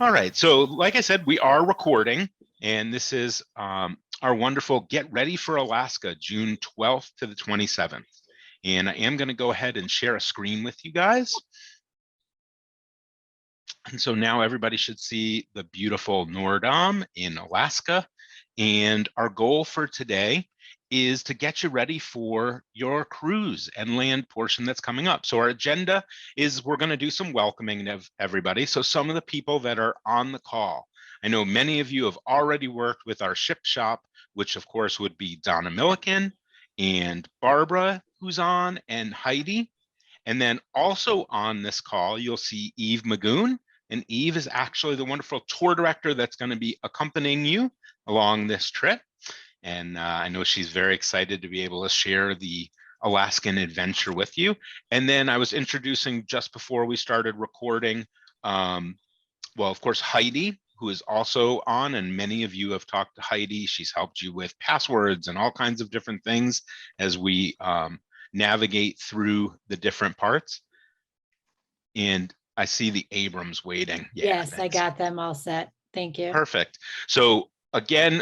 All right. So like I said, we are recording, and this is our wonderful Get Ready for Alaska, June 12th to the 27th. And I am going to go ahead and share a screen with you guys. And so now everybody should see the beautiful Noordam in Alaska. And our goal for today is to get you ready for your cruise and land portion that's coming up. So our agenda is we're going to do some welcoming of everybody. So some of the people that are on the call, I know many of you have already worked with our ship shop, which of course would be Donna Milliken and Barbara, who's on, and Heidi. And then also on this call, you'll see Eve Magoon. And Eve is actually the wonderful tour director that's going to be accompanying you along this trip. And I know she's very excited to be able to share the Alaskan adventure with you. And then I was introducing just before we started recording, well, of course, Heidi, who is also on, and many of you have talked to Heidi. She's helped you with passwords and all kinds of different things as we navigate through the different parts. And I see the Abrams waiting. Yeah, yes, thanks. I got them all set. Thank you. Perfect. So again,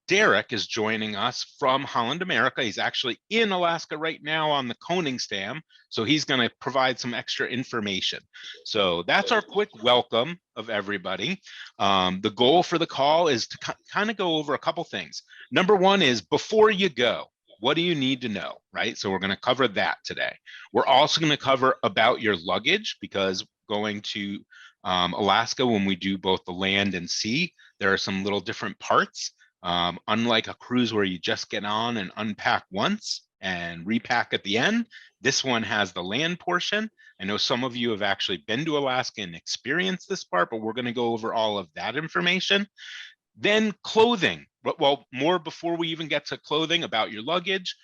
Derek is joining us from Holland America. He's actually in Alaska right now on the Koningsdam. So he's going to provide some extra information. So that's our quick welcome of everybody. The goal for the call is to kind of go over a couple things. Number one is before you go, what do you need to know, right? So we're going to cover that today. We're also going to cover about your luggage, because going to Alaska, when we do both the land and sea, there are some little different parts. Unlike a cruise where you just get on and unpack once and repack at the end, this one has the land portion. I know some of you have actually been to Alaska and experienced this part, but we're going to go over all of that information. Then clothing. Well, more before we even get to clothing, about your luggage,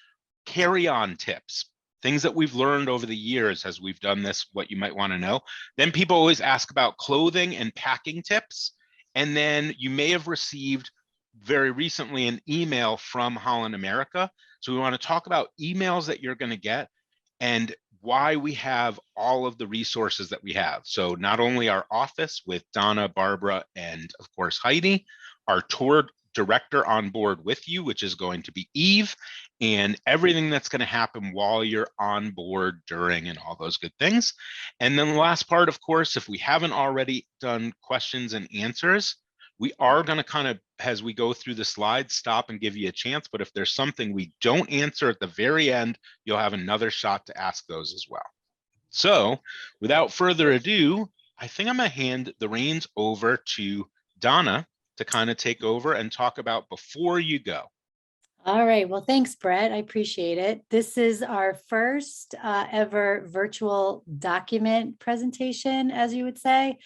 carry-on tips, things that we've learned over the years as we've done this, what you might want to know. Then people always ask about clothing and packing tips. And then you may have received very recently an email from Holland America. So we want to talk about emails that you're going to get and why we have all of the resources that we have. So not only our office with Donna, Barbara, and of course Heidi, our tour director on board with you, which is going to be Eve, and everything that's going to happen while you're on board, during, and all those good things. And then the last part, of course, if we haven't already done questions and answers, we are going to kind of, as we go through the slides, stop and give you a chance. But if there's something we don't answer at the very end, you'll have another shot to ask those as well. So without further ado, I think I'm going to hand the reins over to Donna to kind of take over and talk about before you go. All right. Well, thanks, Brett. I appreciate it. This is our first ever virtual document presentation, as you would say,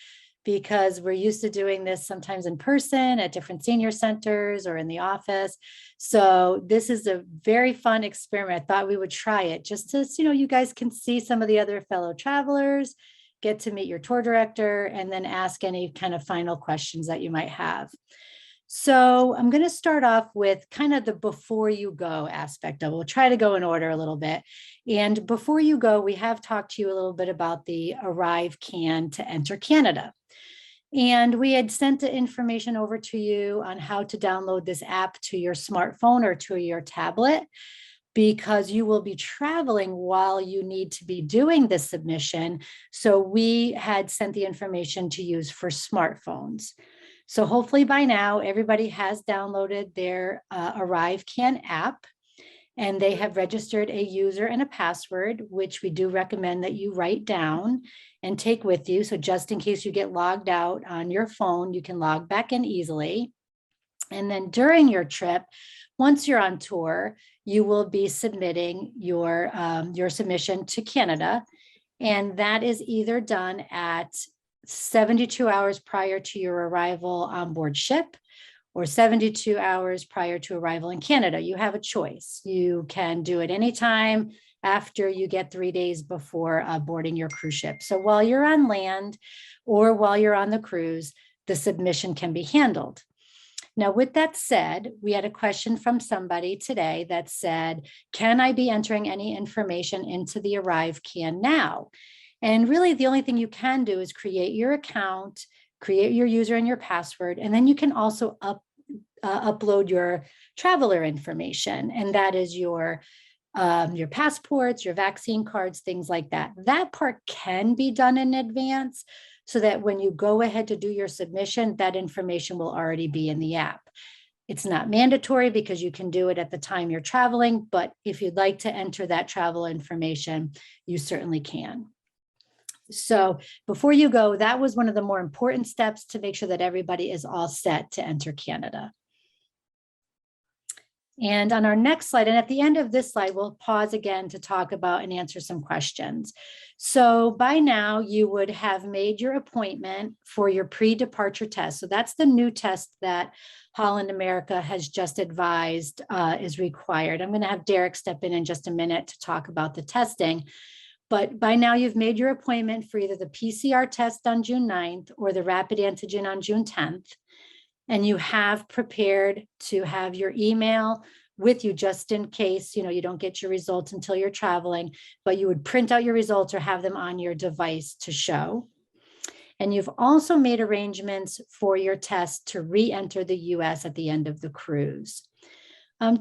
because we're used to doing this sometimes in person at different senior centers or in the office. So this is a very fun experiment. I thought we would try it just to, you guys can see some of the other fellow travelers, get to meet your tour director, and then ask any kind of final questions that you might have. So I'm going to start off with kind of the before you go aspect of it. We'll try to go in order a little bit. And before you go, we have talked to you a little bit about the Arrive Can to enter Canada. And we had sent the information over to you on how to download this app to your smartphone or to your tablet, because you will be traveling while you need to be doing this submission. So we had sent the information to use for smartphones. So hopefully by now, everybody has downloaded their Arrive Can app, and they have registered a user and a password, which we do recommend that you write down and take with you. So just in case you get logged out on your phone, you can log back in easily. And then during your trip, once you're on tour, you will be submitting your submission to Canada. And that is either done at 72 hours prior to your arrival on board ship or 72 hours prior to arrival in Canada. You have a choice. You can do it anytime after you get 3 days before boarding your cruise ship. So while you're on land or while you're on the cruise, the submission can be handled. Now, with that said, we had a question from somebody today that said, can I be entering any information into the Arrive Can now? And really, the only thing you can do is create your account, create your user and your password, and then you can also upload your traveler information, and that is your passports, your vaccine cards, things like that. That part can be done in advance so that when you go ahead to do your submission, that information will already be in the app. It's not mandatory because you can do it at the time you're traveling, but if you'd like to enter that travel information, you certainly can. So before you go, that was one of the more important steps to make sure that everybody is all set to enter Canada. And on our next slide, and at the end of this slide, we'll pause again to talk about and answer some questions. So by now you would have made your appointment for your pre-departure test. So that's the new test that Holland America has just advised is required. I'm going to have Derek step in just a minute to talk about the testing. But by now you've made your appointment for either the PCR test on June 9th or the rapid antigen on June 10th. And you have prepared to have your email with you just in case, you don't get your results until you're traveling, but you would print out your results or have them on your device to show. And you've also made arrangements for your test to re-enter the US at the end of the cruise.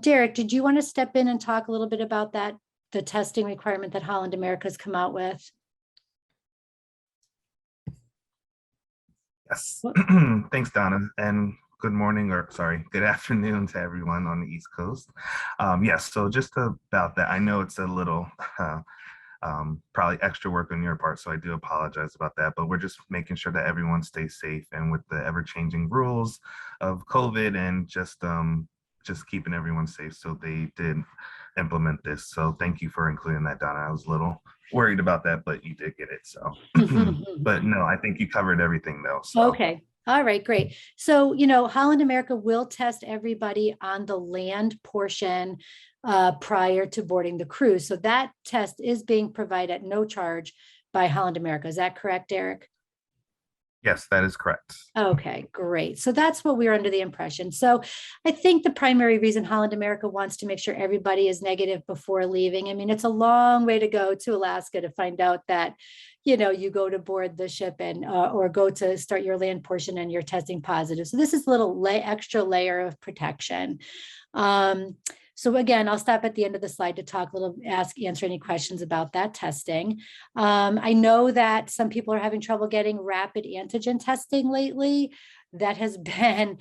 Derek, did you want to step in and talk a little bit about that, the testing requirement that Holland America has come out with? Yes. Thanks, Donna. And good morning, or sorry, good afternoon to everyone on the East Coast. Yes, so just about that, I know it's a little probably extra work on your part, so I do apologize about that, but we're just making sure that everyone stays safe, and with the ever-changing rules of COVID and just keeping everyone safe. So they did implement this. So thank you for including that, Donna. I was a little worried about that, but you did get it. So, but no, I think you covered everything though. So. Okay. All right, great. So, Holland America will test everybody on the land portion prior to boarding the cruise. So that test is being provided at no charge by Holland America. Is that correct, Derek? Yes, that is correct. Okay, great. So that's what we were under the impression. So I think the primary reason Holland America wants to make sure everybody is negative before leaving. I mean, it's a long way to go to Alaska to find out that, you go to board the ship and or go to start your land portion and you're testing positive. So this is a little extra layer of protection. So again, I'll stop at the end of the slide to talk a little, answer any questions about that testing. I know that some people are having trouble getting rapid antigen testing lately. That has been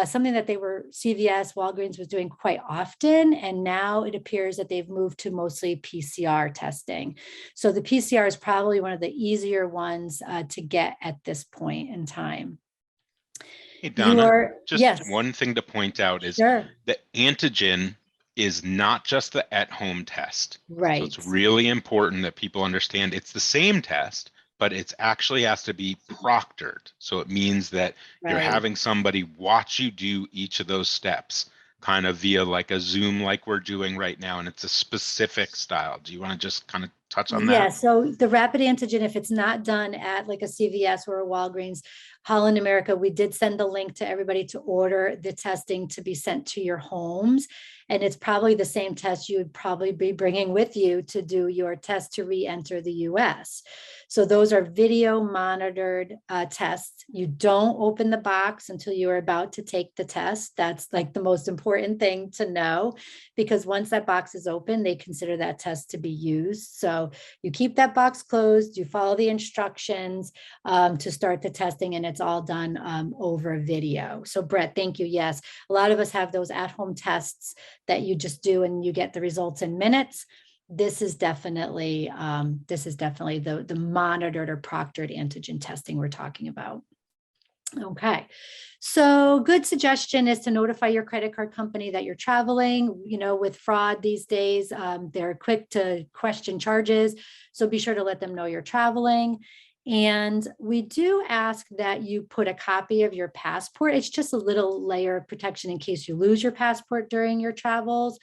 something that CVS, Walgreens was doing quite often. And now it appears that they've moved to mostly PCR testing. So the PCR is probably one of the easier ones to get at this point in time. Hey, Donna, just yes. one thing to point out is Sure. the antigen is not just the at-home test. Right. So it's really important that people understand it's the same test, but it's actually has to be proctored. So it means that you're having somebody watch you do each of those steps kind of via like a Zoom like we're doing right now, and it's a specific style. Do you want to just kind of touch on that? Yeah, so the rapid antigen, if it's not done at like a CVS or a Walgreens, Holland America, we did send a link to everybody to order the testing to be sent to your homes. And it's probably the same test you would probably be bringing with you to do your test to re-enter the US. So those are video monitored tests. You don't open the box until you are about to take the test. That's like the most important thing to know, because once that box is open, they consider that test to be used. So you keep that box closed, you follow the instructions to start the testing, and it's all done over video. So Brett, thank you. Yes, a lot of us have those at-home tests that you just do and you get the results in minutes. This is definitely the monitored or proctored antigen testing we're talking about. Okay, so good suggestion is to notify your credit card company that you're traveling. With fraud these days, they're quick to question charges. So be sure to let them know you're traveling. And we do ask that you put a copy of your passport. It's just a little layer of protection in case you lose your passport during your travels.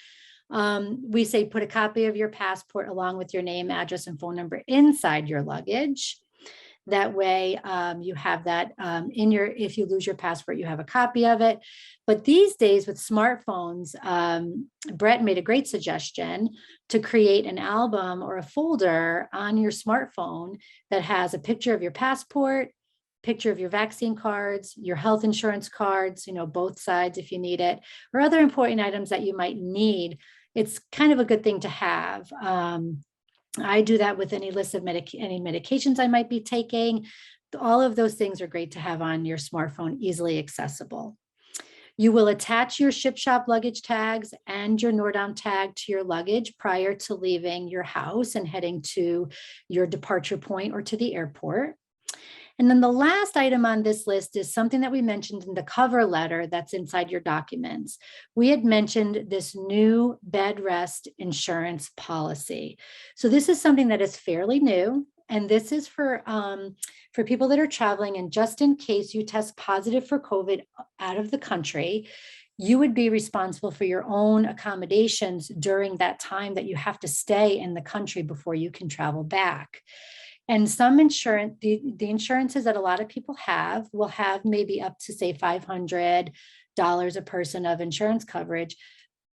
We say put a copy of your passport along with your name, address, and phone number inside your luggage. That way you have that if you lose your passport, you have a copy of it. But these days with smartphones, Brett made a great suggestion to create an album or a folder on your smartphone that has a picture of your passport, picture of your vaccine cards, your health insurance cards, both sides if you need it, or other important items that you might need. It's kind of a good thing to have. I do that with any list of any medications I might be taking. All of those things are great to have on your smartphone, easily accessible. You will attach your ship shop luggage tags and your Nordam tag to your luggage prior to leaving your house and heading to your departure point or to the airport. And then the last item on this list is something that we mentioned in the cover letter that's inside your documents. We had mentioned this new bed rest insurance policy. So this is something that is fairly new. And this is for people that are traveling, and just in case you test positive for COVID out of the country, you would be responsible for your own accommodations during that time that you have to stay in the country before you can travel back. And some insurance, the insurances that a lot of people have will have maybe up to, say, $500 a person of insurance coverage.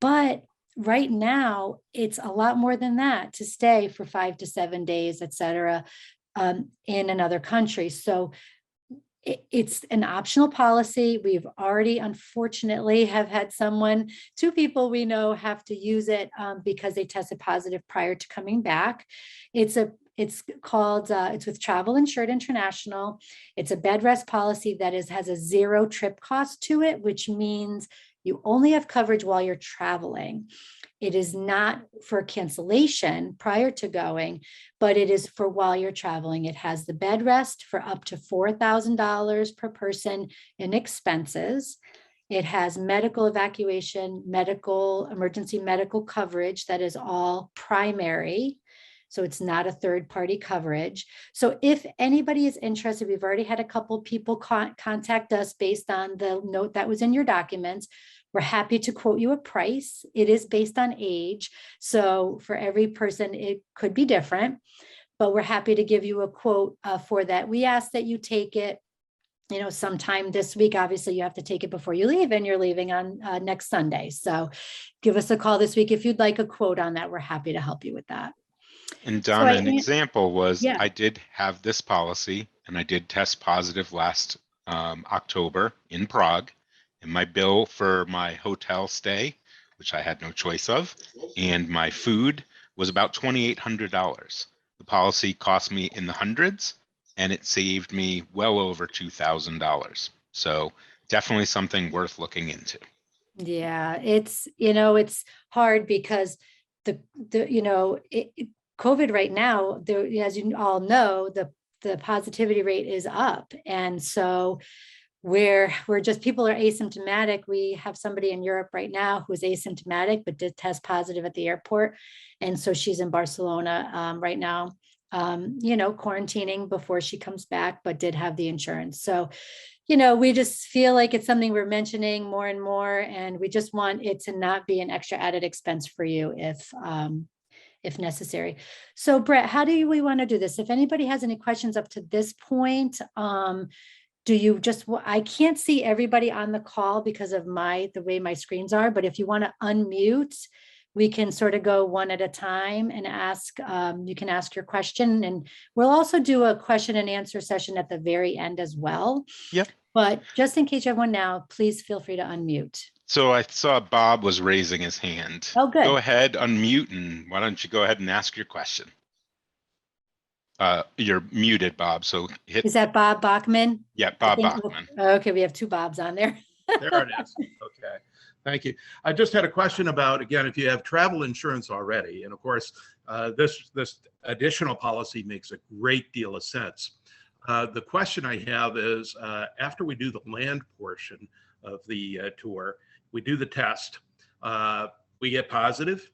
But right now, it's a lot more than that to stay for 5 to 7 days, et cetera, in another country. So it's an optional policy. We've already, unfortunately, have had two people we know have to use it because they tested positive prior to coming back. It's with Travel Insured International. It's a bed rest policy that has a 0 trip cost to it, which means you only have coverage while you're traveling. It is not for cancellation prior to going, but it is for while you're traveling. It has the bed rest for up to $4,000 per person in expenses. It has medical evacuation, emergency medical coverage that is all primary. So it's not a third-party coverage. So if anybody is interested, we've already had a couple people contact us based on the note that was in your documents. We're happy to quote you a price. It is based on age. So for every person, it could be different, but we're happy to give you a quote for that. We ask that you take it, sometime this week. Obviously, you have to take it before you leave, and you're leaving on next Sunday. So give us a call this week if you'd like a quote on that. We're happy to help you with that. And Donna, an example was, yeah. I did have this policy and I did test positive last October in Prague, and my bill for my hotel stay, which I had no choice of, and my food was about $2,800. The policy cost me in the hundreds, and it saved me well over $2,000. So definitely something worth looking into. Yeah, it's hard because COVID right now, as you all know, the positivity rate is up. And so we're just, people are asymptomatic. We have somebody in Europe right now who's asymptomatic, but did test positive at the airport. And so she's in Barcelona right now, quarantining before she comes back, but did have the insurance. So, we just feel like it's something we're mentioning more and more, and we just want it to not be an extra added expense for you if necessary. So Brett, how do we want to do this? If anybody has any questions up to this point, I can't see everybody on the call because of the way my screens are, but if you want to unmute, we can sort of go one at a time and you can ask your question, and we'll also do a question and answer session at the very end as well. Yep. But just in case you have one now, please feel free to unmute. So I saw Bob was raising his hand. Oh, good. Go ahead, unmute, and why don't you go ahead and ask your question? You're muted, Bob, so hit. Is that Bob Bachman? Yeah, Bob Bachman. Okay, we have 2 Bobs on there. There it is. Okay, thank you. I just had a question about, again, if you have travel insurance already, and of course, this additional policy makes a great deal of sense. The question I have is, after we do the land portion of the tour, we do the test, we get positive,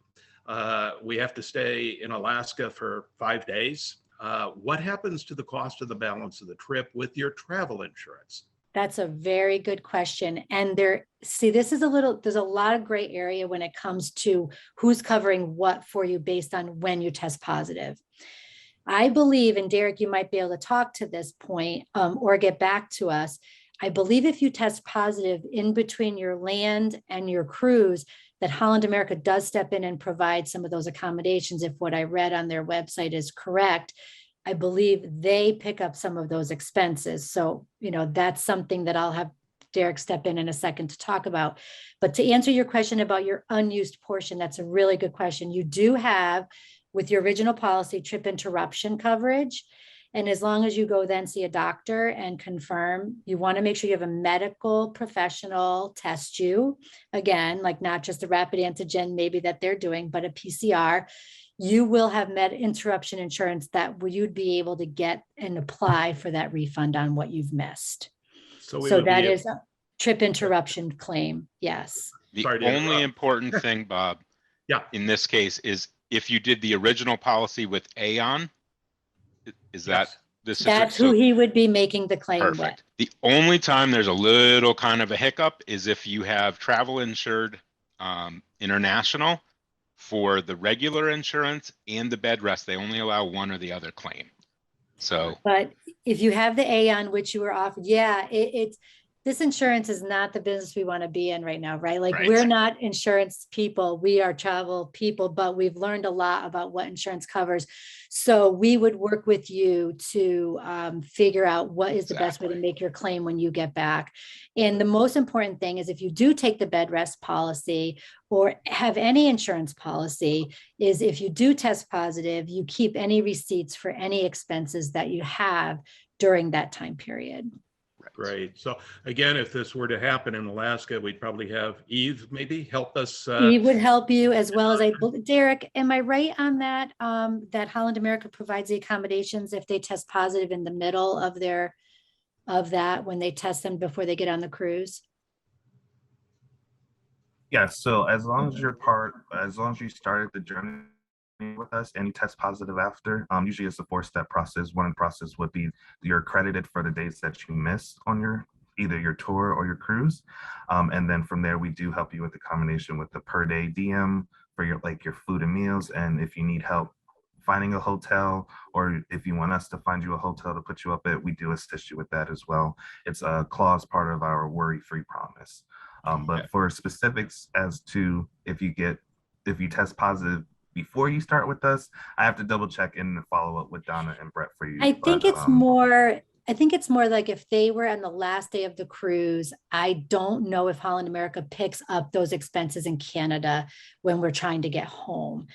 we have to stay in Alaska for 5 days. What happens to the cost of the balance of the trip with your travel insurance? That's a very good question. And there's a lot of gray area when it comes to who's covering what for you based on when you test positive. I believe, and Derek, you might be able to talk to this point or get back to us. I believe if you test positive in between your land and your cruise, that Holland America does step in and provide some of those accommodations if what I read on their website is correct. I believe they pick up some of those expenses. So, that's something that I'll have Derek step in a second to talk about. But to answer your question about your unused portion, that's a really good question. You do have, with your original policy, trip interruption coverage. And as long as you go then see a doctor and confirm, you want to make sure you have a medical professional test you. Again, like not just a rapid antigen maybe that they're doing, but a PCR. You will have med interruption insurance that you'd be able to get and apply for that refund on what you've missed. So, we So would be that able- is a trip interruption claim. Yes. The Sorry to only interrupt. important thing, Bob, Yeah. in this case is if you did the original policy with Aon, is that Yes. this That's situation? who he would be making the claim with. Perfect. The only time there's a little kind of a hiccup is if you have travel insured international for the regular insurance and the bed rest, they only allow one or the other claim. So But if you have the Aon, which you were offered, yeah, it's this insurance is not the business we want to be in right now, right? Like Right. we're not insurance people, we are travel people, but we've learned a lot about what insurance covers. So we would work with you to figure out what is the best way to make your claim when you get back. And the most important thing is if you do take the bed rest policy or have any insurance policy, is if you do test positive, you keep any receipts for any expenses that you have during that time period. Great. So again, if this were to happen in Alaska, we'd probably have Eve maybe help us. Eve would help you as well as Derek, am I right on that? That Holland America provides the accommodations if they test positive in the middle of that, when they test them before they get on the cruise? Yeah, so as long as you started the journey with us and you test positive after, usually it's a 4-step process. One process would be you're accredited for the days that you missed on either your tour or your cruise. And then from there, we do help you with the combination with the per day DM for your food and meals. And if you need help finding a hotel, or if you want us to find you a hotel to put you up at, we do assist you with that as well. It's a clause part of our worry-free promise. But for specifics as to if you test positive before you start with us, I have to double check and follow up with Donna and Brett for you. I think it's more like if they were on the last day of the cruise, I don't know if Holland America picks up those expenses in Canada when we're trying to get home,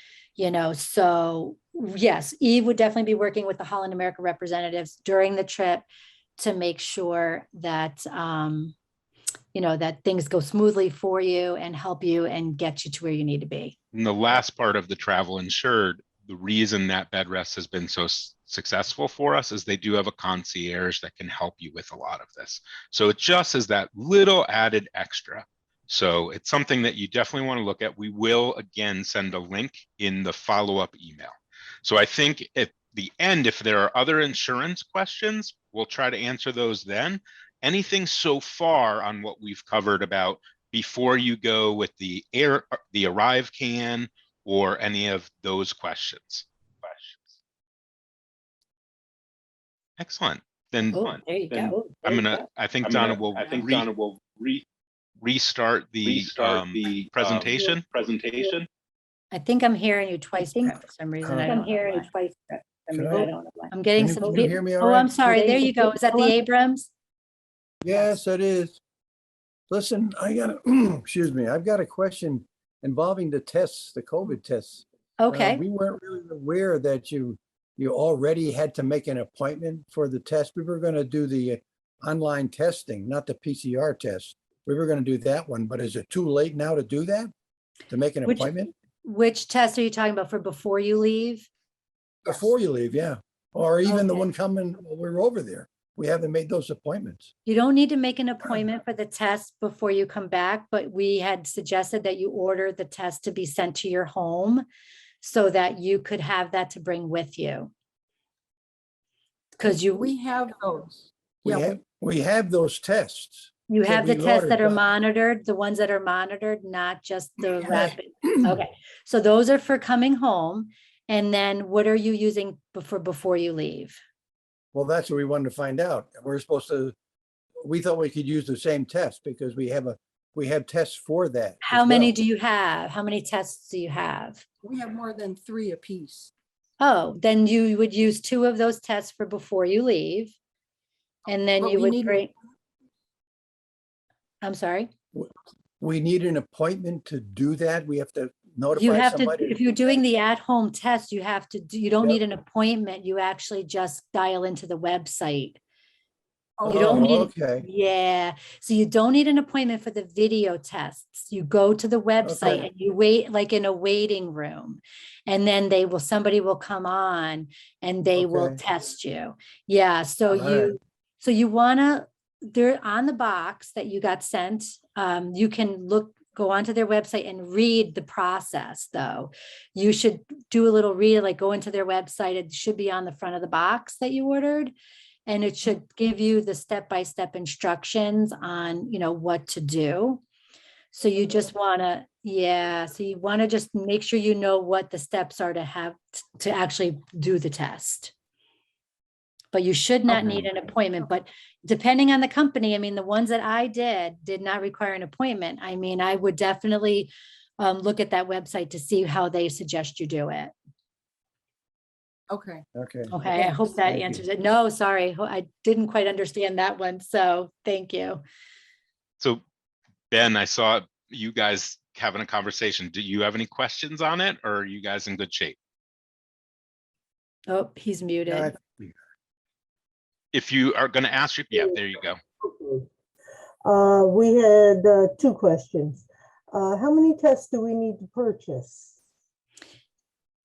so yes, Eve would definitely be working with the Holland America representatives during the trip to make sure that, that things go smoothly for you and help you and get you to where you need to be. in the last part of the travel insured, the reason that bed rest has been so successful for us is they do have a concierge that can help you with a lot of this. So it just is that little added extra. So it's something that you definitely want to look at. We will again send a link in the follow-up email. So I think at the end, if there are other insurance questions, we'll try to answer those then. Anything so far on what we've covered about before you go with the arrive can or any of those questions? Excellent. Then There you go. I think Donna will restart the presentation. I think I'm hearing you twice, Brett, for some reason. I don't know why. I'm getting some. Can you hear me all Oh, right? I'm sorry. There you go. Is that the Abrams? Yes, it is. Listen, excuse me, I've got a question involving the tests, the COVID tests. Okay. We weren't really aware that you already had to make an appointment for the test. We were going to do the online testing, not the PCR test. We were going to do that one, but is it too late now to do that? To make an appointment? Which test are you talking about for before you leave? Before you leave, yeah. Or even the Okay. one coming while we're over there. We haven't made those appointments. You don't need to make an appointment for the test before you come back, but we had suggested that you order the test to be sent to your home so that you could have that to bring with you. Because We have those. Yeah, We have those tests. you that have the we tests that ordered, are but- monitored, the ones that are monitored, not just the Yeah. rapid. Okay, so those are for coming home. And then what are you using before you leave? Well, that's what we wanted to find out. We thought we could use the same test because we have tests for that. How as many well. do you have? How many tests do you have? we have more than 3 apiece. Oh, then you would use 2 of those tests for before you leave. And then But you we would need- bring. I'm sorry. We need an appointment to do that. We have to You notify have to, somebody. if you're doing the at-home test, you have to, you don't Yep. need an appointment. You actually just dial into the website. Oh, You don't need, okay. yeah. So you don't need an appointment for the video tests. You go to the website Okay. and you wait like in a waiting room. And then somebody will come on and they will Okay. test you. Yeah, so All right. you wanna, they're on the box that you got sent. You can go onto their website and read the process though. You should do a little read, like go into their website. It should be on the front of the box that you ordered. And it should give you the step-by-step instructions on, what to do. So you just wanna, so you wanna just make sure you know what the steps are to actually do the test. But you should not need an appointment, but depending on the company, I mean, the ones that I did not require an appointment. I mean, I would definitely look at that website to see how they suggest you do it. Okay. Okay. Okay, I hope that Thank you. answers it. No, sorry, I didn't quite understand that one, so thank you. So Ben, I saw you guys having a conversation. Do you have any questions on it, or are you guys in good shape? Oh, he's muted. I- If you are going to ask, yeah, there you go. We had 2 questions. How many tests do we need to purchase?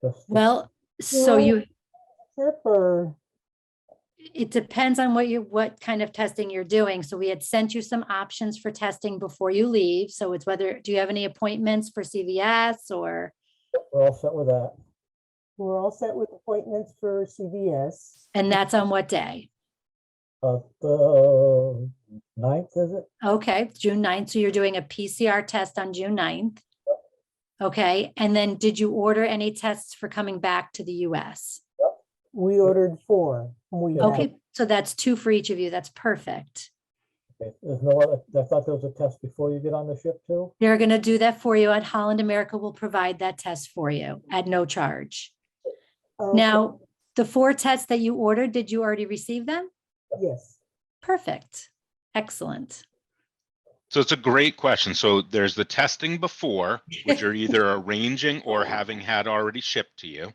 Just the Well, so trip or it depends on what kind of testing you're doing. So we had sent you some options for testing before you leave. So it's do you have any appointments for CVS or? we're all set with that? We're all set with appointments for CVS. And that's on what day? The 9th, is it? Okay, June 9th. So you're doing a PCR test on June 9th. Okay, and then did you order any tests for coming back to the US? We ordered 4. We have- Okay, so that's 2 for each of you. That's perfect. Okay, there's no other, I thought there was a test before you get on the ship too? They're going to do that for you. At Holland America will provide that test for you at no charge. Okay, Now, the 4 tests that you ordered, did you already receive them? yes. Perfect. Excellent. So it's a great question. So there's the testing before, which you're either arranging or having had already shipped to you.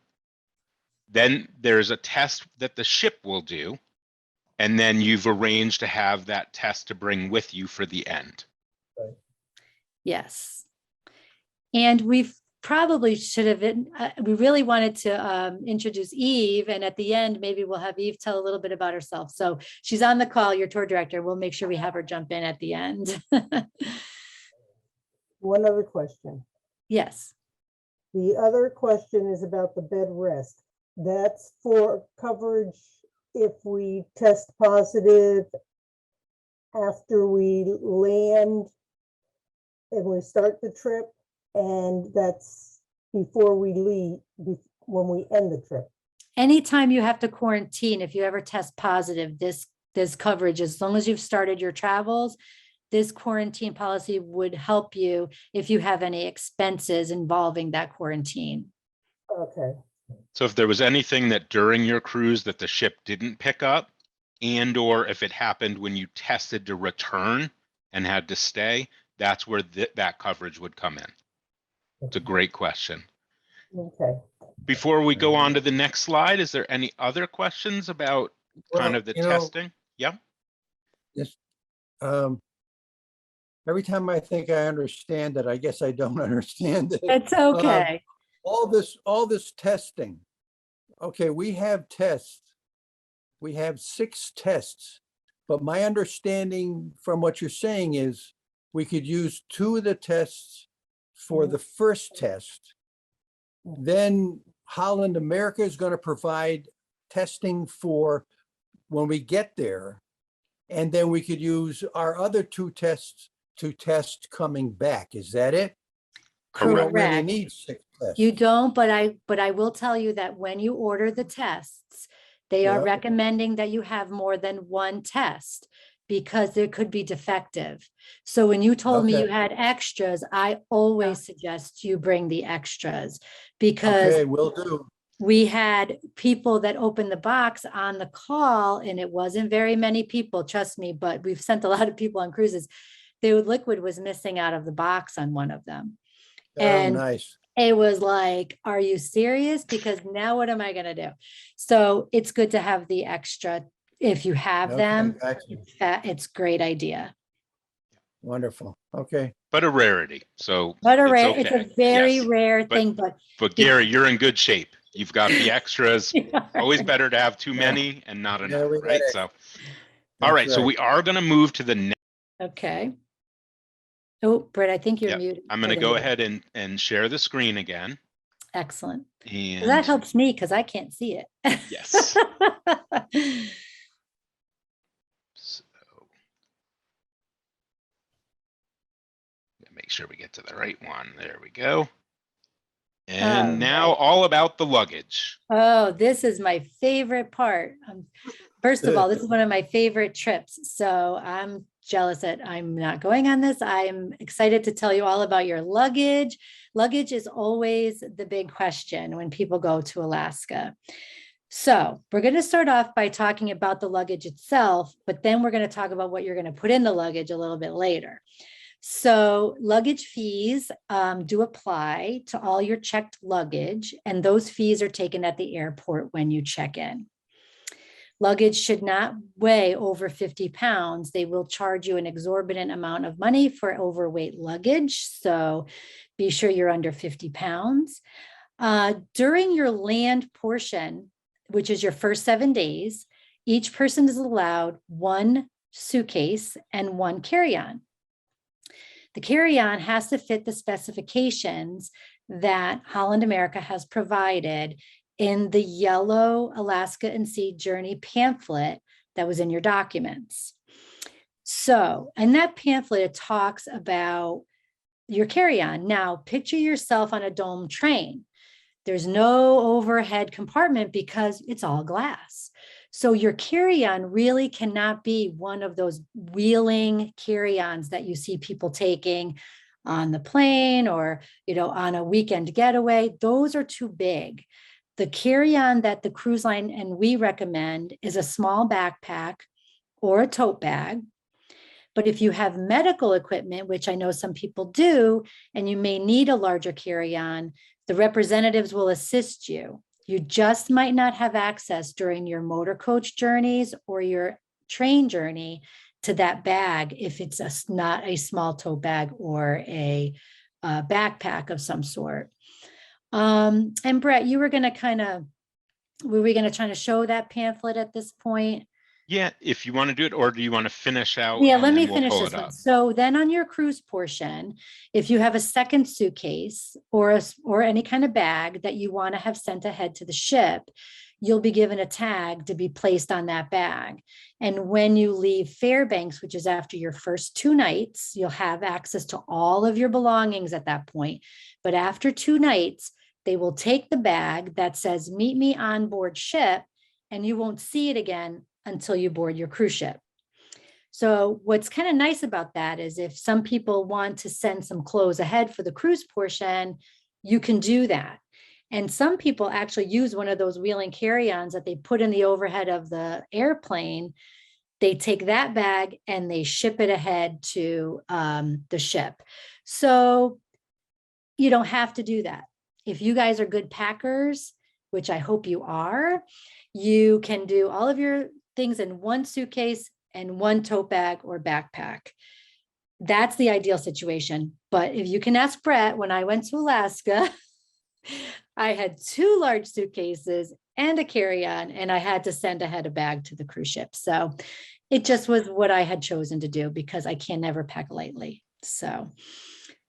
Then there's a test that the ship will do. And then you've arranged to have that test to bring with you for the end. Yes. And we've probably should have been, we really wanted to introduce Eve, and at the end, maybe we'll have Eve tell a little bit about herself. So she's on the call, your tour director. We'll make sure we have her jump in at the end. One other question. Yes. The other question is about the bed rest. That's for coverage if we test positive after we land and we start the trip, and that's before we leave, when we end the trip. Anytime you have to quarantine, if you ever test positive, this coverage, as long as you've started your travels, this quarantine policy would help you if you have any expenses involving that quarantine. Okay, So if there was anything that during your cruise that the ship didn't pick up, and or if it happened when you tested to return and had to stay, that's where that coverage would come in. It's a great question. okay. Before we go on to the next slide, is there any other questions about kind Well, of the you know, testing? Yeah. Every time I think I understand it, I guess I don't understand it. It's okay. All this testing. Okay, we have tests. We have 6 tests, but my understanding from what you're saying is we could use 2 of the tests for the first test. Then Holland America is going to provide testing for when we get there. And then we could use our other 2 tests to test coming back. Is that it? We don't really Correct. need 6 tests. You don't, but I will tell you that when you order the tests, they are Yeah. recommending that you have more than 1 test because there could be defective. So when you told me you Okay. had extras, I always suggest you bring the extras because Okay, will do. we had people that opened the box on the call, and it wasn't very many people, trust me, but we've sent a lot of people on cruises. The liquid was missing out of the box on one of them. Oh, And nice. it was like, are you serious? Because now what am I going to do? So it's good to have the extra. If you have Okay, them, gotcha. it's great idea. Wonderful. Okay. But a rarity. So But it's it's okay. a very Yes. rare But- thing, but But Gary, you're in good shape. You've got the extras. Always better to have too Yeah. many and not Yeah, enough, we got right? it. So, all That's right. So right. we are going to move to the next. Okay. Oh, Brett, I think you're Yep. muted. I'm going Oh, to there go you ahead and share the screen again. Excellent. Well, And that helps me because I can't see it. yes. So make sure we get to the right one. There we go. And All now right. all about the luggage. Oh, this is my favorite part. First of all, this is one of my favorite trips. So I'm jealous that I'm not going on this. I'm excited to tell you all about your luggage. Luggage is always the big question when people go to Alaska. So we're going to start off by talking about the luggage itself, but then we're going to talk about what you're going to put in the luggage a little bit later. So luggage fees do apply to all your checked luggage, and those fees are taken at the airport when you check in. Luggage should not weigh over 50 pounds. They will charge you an exorbitant amount of money for overweight luggage. So be sure you're under 50 pounds. During your land portion, which is your first 7 days, each person is allowed one suitcase and one carry-on. The carry-on has to fit the specifications that Holland America has provided in the yellow Alaska and Sea Journey pamphlet that was in your documents. So, in that pamphlet, it talks about your carry-on. Now, picture yourself on a dome train. There's no overhead compartment because it's all glass. So your carry-on really cannot be one of those wheeling carry-ons that you see people taking on the plane or, on a weekend getaway. Those are too big. The carry-on that the cruise line and we recommend is a small backpack or a tote bag. But if you have medical equipment, which I know some people do, and you may need a larger carry-on, the representatives will assist you. You just might not have access during your motor coach journeys or your train journey to that bag if it's not a small tote bag or a backpack of some sort. And Brett, you were going to were we going to try to show that pamphlet at this point? Yeah, if you want to do it, or do you want to finish out? Yeah, and let then me we'll finish pull this it one. up? So then on your cruise portion, if you have a second suitcase or any kind of bag that you want to have sent ahead to the ship, you'll be given a tag to be placed on that bag. And when you leave Fairbanks, which is after your first 2 nights, you'll have access to all of your belongings at that point. But after 2 nights, they will take the bag that says, "Meet me on board ship," and you won't see it again until you board your cruise ship. So what's kind of nice about that is if some people want to send some clothes ahead for the cruise portion, you can do that. And some people actually use one of those wheeling carry-ons that they put in the overhead of the airplane. They take that bag and they ship it ahead to the ship. So you don't have to do that. If you guys are good packers, which I hope you are, you can do all of your things in one suitcase and one tote bag or backpack. That's the ideal situation. But if you can ask Brett, when I went to Alaska, I had 2 large suitcases and a carry-on, and I had to send ahead a bag to the cruise ship. So it just was what I had chosen to do because I can never pack lightly. So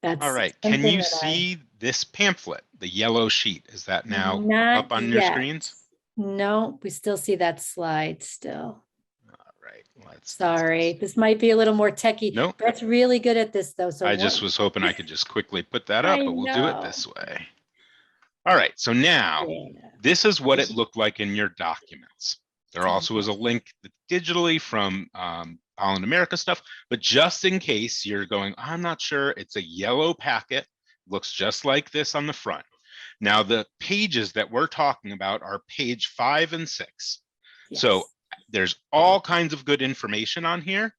that's All right. Can something you that see this pamphlet, the yellow sheet? Is that now Not up on your yet. screens? No, we still see that slide still. All right. Let's Sorry, this might be a little more techie. Nope. Brett's really good at this though. So I just was hoping I could just quickly put that I up, but we'll do it know. this way. All right. So now Yeah. this is what it looked like in your documents. There also is a link digitally from Holland America stuff, but just in case you're going, I'm not sure, it's a yellow packet, looks just like this on the front. Now, the pages that we're talking about are page 5 and 6. So Yes. there's all kinds of good information on here,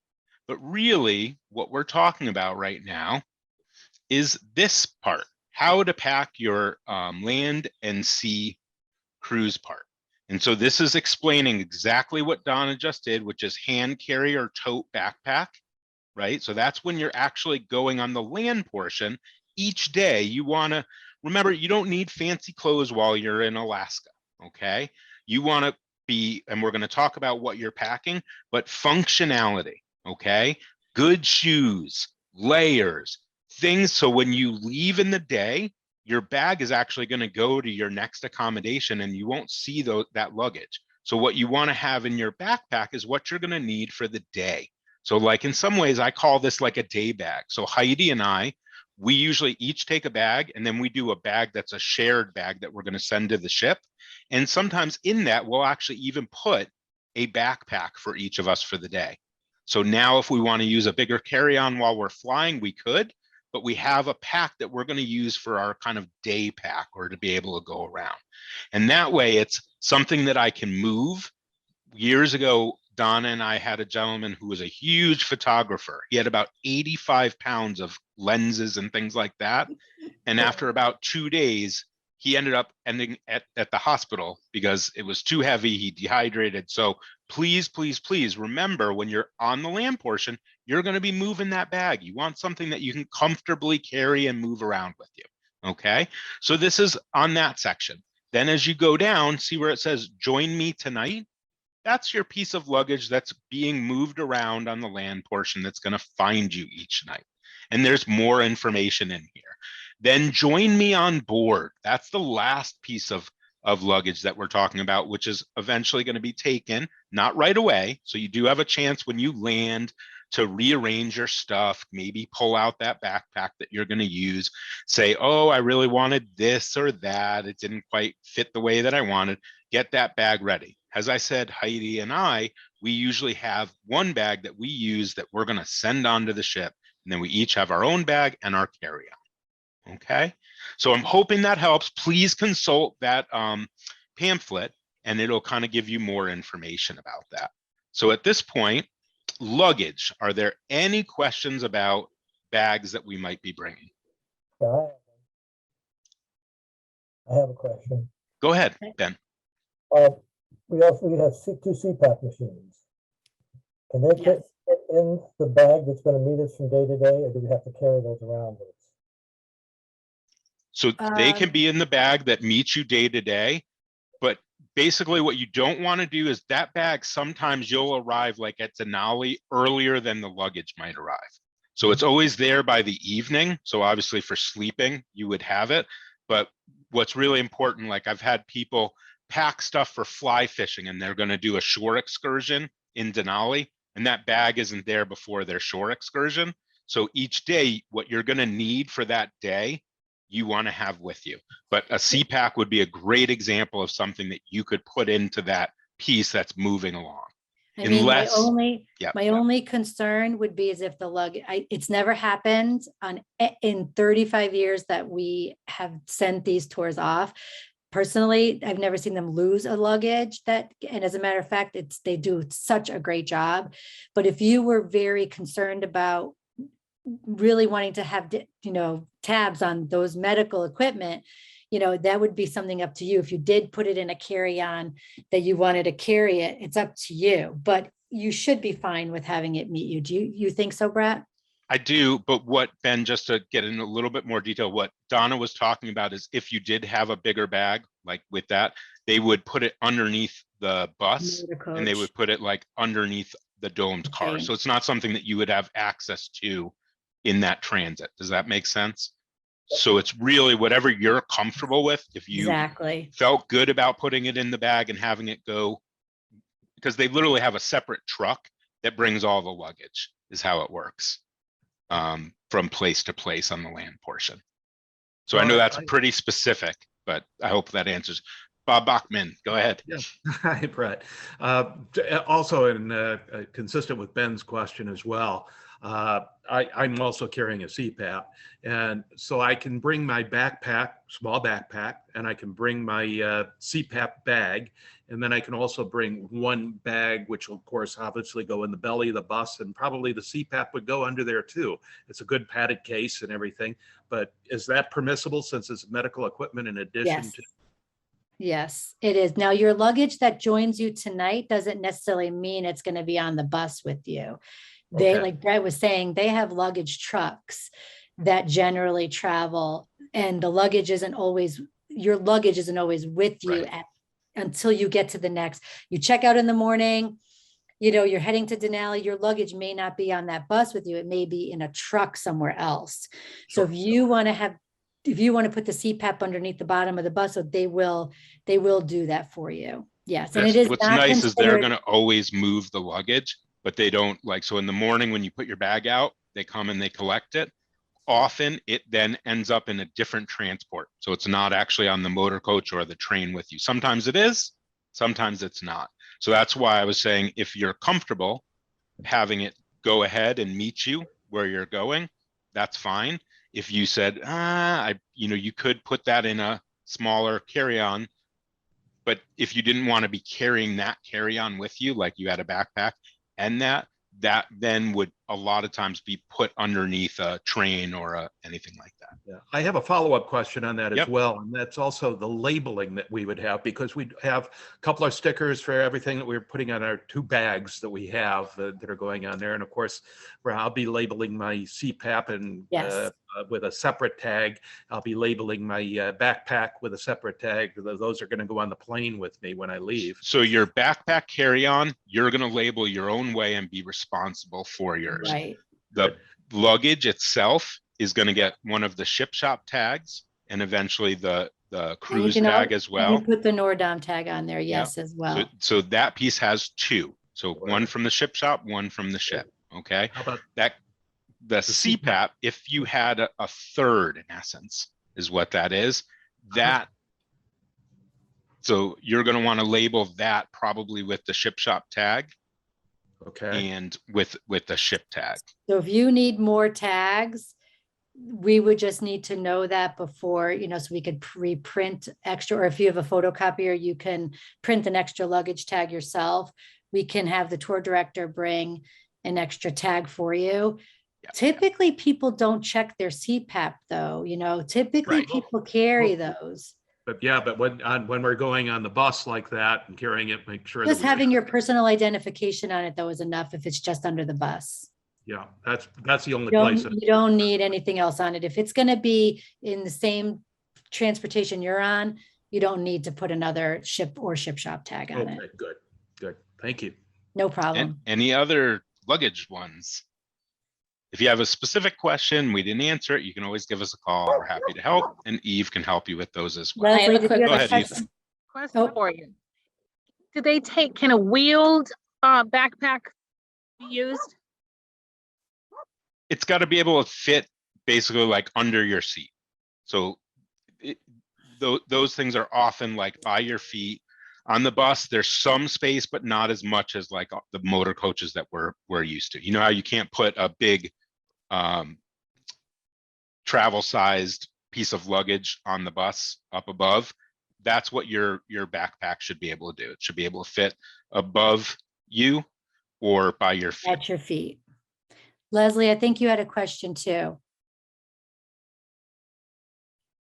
but really what we're talking about right now is this part, how to pack your land and sea cruise part. And so this is explaining exactly what Donna just did, which is hand carry or tote backpack, right? So that's when you're actually going on the land portion. Each day you want to remember, you don't need fancy clothes while you're in Alaska, okay? You want to be, and we're going to talk about what you're packing, but functionality, okay? Good shoes, layers, things. So when you leave in the day, your bag is actually going to go to your next accommodation and you won't see that luggage. So what you want to have in your backpack is what you're going to need for the day. So like in some ways, I call this like a day bag. So Heidi and I, we usually each take a bag and then we do a bag that's a shared bag that we're going to send to the ship. And sometimes in that, we'll actually even put a backpack for each of us for the day. So now if we want to use a bigger carry-on while we're flying, we could, but we have a pack that we're going to use for our kind of day pack or to be able to go around. And that way it's something that I can move. Years ago, Donna and I had a gentleman who was a huge photographer. He had about 85 pounds of lenses and things like that. And after about 2 days, he ended up ending at the hospital because it was too heavy. He dehydrated. So please, please, please remember when you're on the land portion, you're going to be moving that bag. You want something that you can comfortably carry and move around with you. Okay. So this is on that section. Then as you go down, see where it says, join me tonight. That's your piece of luggage that's being moved around on the land portion that's going to find you each night. And there's more information in here. Then join me on board. That's the last piece of luggage that we're talking about, which is eventually going to be taken, not right away. So you do have a chance when you land to rearrange your stuff, maybe pull out that backpack that you're going to use, say, oh, I really wanted this or that. It didn't quite fit the way that I wanted. Get that bag ready. As I said, Heidi and I, we usually have one bag that we use that we're going to send onto the ship. And then we each have our own bag and our carry-on. Okay. So I'm hoping that helps. Please consult that pamphlet and it'll kind of give you more information about that. So at this point, luggage. Are there any questions about bags that we might be bringing? Yeah, I have a question. Go ahead, Ben. We have two CPAP machines. Can they Yes. fit in the bag that's going to meet us from day to day, or do we have to carry those around with us? So they can be in the bag that meets you day to day, but basically what you don't want to do is that bag, sometimes you'll arrive like at Denali earlier than the luggage might arrive. So it's always there by the evening. So obviously for sleeping, you would have it. But what's really important, like I've had people pack stuff for fly fishing and they're going to do a shore excursion in Denali, and that bag isn't there before their shore excursion. So each day, what you're going to need for that day, you want to have with you. But a CPAC would be a great example of something that you could put into that piece that's moving along. I mean, Unless, my only concern would be is if the luggage, it's never happened in 35 years that we have sent these tours off. Personally, I've never seen them lose a luggage and as a matter of fact, they do such a great job. But if you were very concerned about really wanting to have, tabs on those medical equipment, that would be something up to you. If you did put it in a carry-on that you wanted to carry it, it's up to you, but you should be fine with having it meet you. Do you think so, Brett? I do, but what Ben, just to get in a little bit more detail, what Donna was talking about is if you did have a bigger bag, like with that, they would put it underneath the bus and they would put it like underneath the domed car. Okay. So it's not something that you would have access to in that transit. Does that make sense? So it's really whatever you're comfortable with. If you Exactly. felt good about putting it in the bag and having it go, because they literally have a separate truck that brings all the luggage, is how it works. From place to place on the land portion. So I know that's pretty specific, but I hope that answers. Bob Bachman, go ahead. Yeah. Hi, Brett. Also, consistent with Ben's question as well, I'm also carrying a CPAP, and so I can bring my backpack, small backpack, and I can bring my CPAP bag, and then I can also bring one bag, which will, of course, obviously go in the belly of the bus, and probably the CPAP would go under there too. It's a good padded case and everything, but is that permissible since it's medical equipment in addition Yes. to? Yes, it is. Now, your luggage that joins you tonight doesn't necessarily mean it's going to be on the bus with you. They, Okay. like Brett was saying, they have luggage trucks that generally travel, and the luggage isn't always, your luggage isn't always with you Right. until you get to the next. You check out in the morning, you know, you're heading to Denali, your luggage may not be on that bus with you. It may be in a truck somewhere else. So Sure. if you want to put the CPAP underneath the bottom of the bus, so they will do that for you. Yes. And it is What's not nice is they're considered, going to always move the luggage, but they don't like, so in the morning when you put your bag out, they come and they collect it. Often it then ends up in a different transport. So it's not actually on the motor coach or the train with you. Sometimes it is, sometimes it's not. So that's why I was saying, if you're comfortable having it go ahead and meet you where you're going, that's fine. If you said, you could put that in a smaller carry-on, but if you didn't want to be carrying that carry-on with you, like you had a backpack and that then would a lot of times be put underneath a train or anything like that. Yeah, I have a follow-up question on that as Yep. well, and that's also the labeling that we would have, because we have a couple of stickers for everything that we're putting on our 2 bags that we have that are going on there, and of course, where I'll be labeling my CPAP and yes. with a separate tag. I'll be labeling my backpack with a separate tag. Those are going to go on the plane with me when I leave. So your backpack carry-on, you're going to label your own way and be responsible for yours. Right. The luggage itself is going to get one of the ship shop tags and eventually the cruise tag as well. You put the Nordam tag on there, yes, as well. So that piece has 2. So one from the ship shop, one from the ship. Okay. How about that? The CPAP, if you had a third, in essence, is what that is. That so you're going to want to label that probably with the ship shop tag. Okay. And with the ship tag. So if you need more tags, we would just need to know that before, so we could pre-print extra, or if you have a photocopier, you can print an extra luggage tag yourself. We can have the tour director bring an extra tag for you. Yeah. Typically people don't check their CPAP though, typically people carry those. But when we're going on the bus like that and carrying it, make sure just having your personal identification on it though is enough if it's just under the bus. Yeah, that's the only place. You don't need anything else on it. If it's going to be in the same transportation you're on, you don't need to put another ship shop tag on it. Good. Thank you. No problem. Any other luggage ones? If you have a specific question, we didn't answer it, you can always give us a call. We're happy to help, and Eve can help you with those as well. Leslie, I have a quick Go ahead, Eve. question for you. Can a wheeled backpack be used? It's got to be able to fit basically like under your seat. So those things are often like by your feet. On the bus, there's some space, but not as much as like the motor coaches that we're used to. You know how you can't put a big travel-sized piece of luggage on the bus up above? That's what your backpack should be able to do. It should be able to fit above you or by your feet. At your feet. Leslie, I think you had a question too.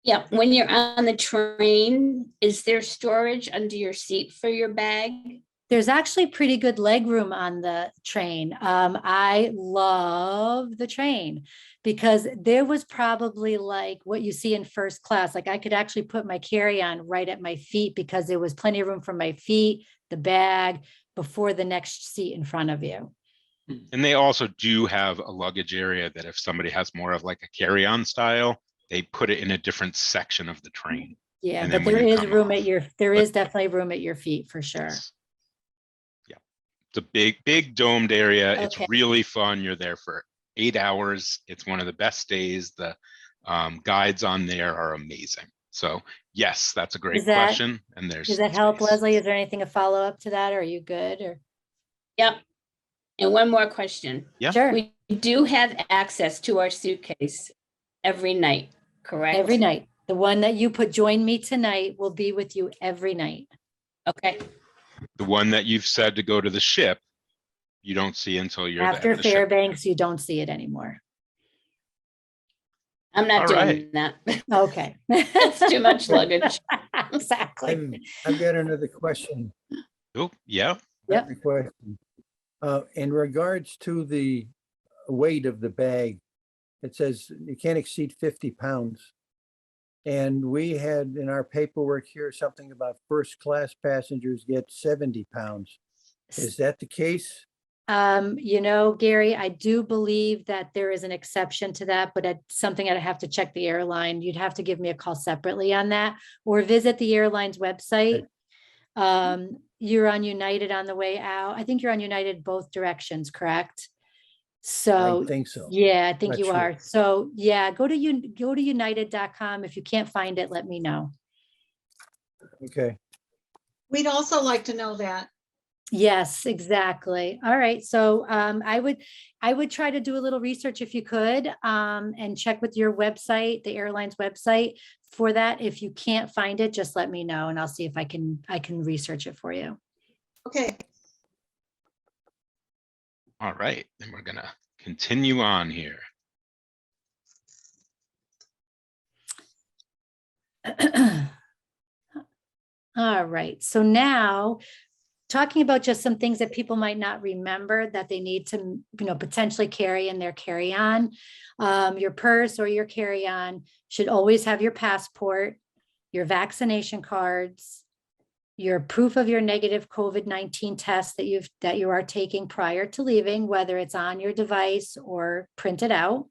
Yeah, when you're on the train, is there storage under your seat for your bag? There's actually pretty good leg room on the train. I love the train because there was probably like what you see in first class. Like I could actually put my carry-on right at my feet because there was plenty of room for my feet, the bag, before the next seat in front of you. And they also do have a luggage area that if somebody has more of like a carry-on style, they put it in a different section of the train. Yeah, but there is room is definitely room at your feet for sure. Yeah, it's a big domed area. Okay. It's really fun. You're there for 8 hours. It's one of the best days. The guides on there are amazing. So yes, that's a great Is that- question. And there's Does that help, space. Leslie? Is there anything to follow up to that? Or are you good? Or Yep. And one more question. Yeah. sure, We do have access to our suitcase every night, correct? every night. The one that you put join me tonight will be with you every night. Okay, The one that you've said to go to the ship, you don't see until you're After at the ship. Fairbanks, you don't see it anymore. I'm not All doing that. Okay. It's too much luggage. Exactly. I've got another question. Oh, yeah. Yep. Another question. In regards to the weight of the bag, it says you can't exceed 50 pounds. And we had in our paperwork here something about first class passengers get 70 pounds. Is that the case? You know, Gary, I do believe that there is an exception to that, but it's something I'd have to check the airline. You'd have to give me a call separately on that or visit the airline's website. You're on United on the way out. I think you're on United both directions, correct? So I think so. yeah, I think Not you sure. are. So yeah, go to united.com. If you can't find it, let me know. Okay. We'd also like to know that. Yes, exactly. All right. So I would try to do a little research if you could and check with your website, the airline's website for that. If you can't find it, just let me know and I'll see if I can research it for you. Okay, All right. Then we're going to continue on here. All right. So now talking about just some things that people might not remember that they need to, potentially carry in their carry-on. Your purse or your carry-on should always have your passport, your vaccination cards, your proof of your negative COVID-19 test that you are taking prior to leaving, whether it's on your device or printed out.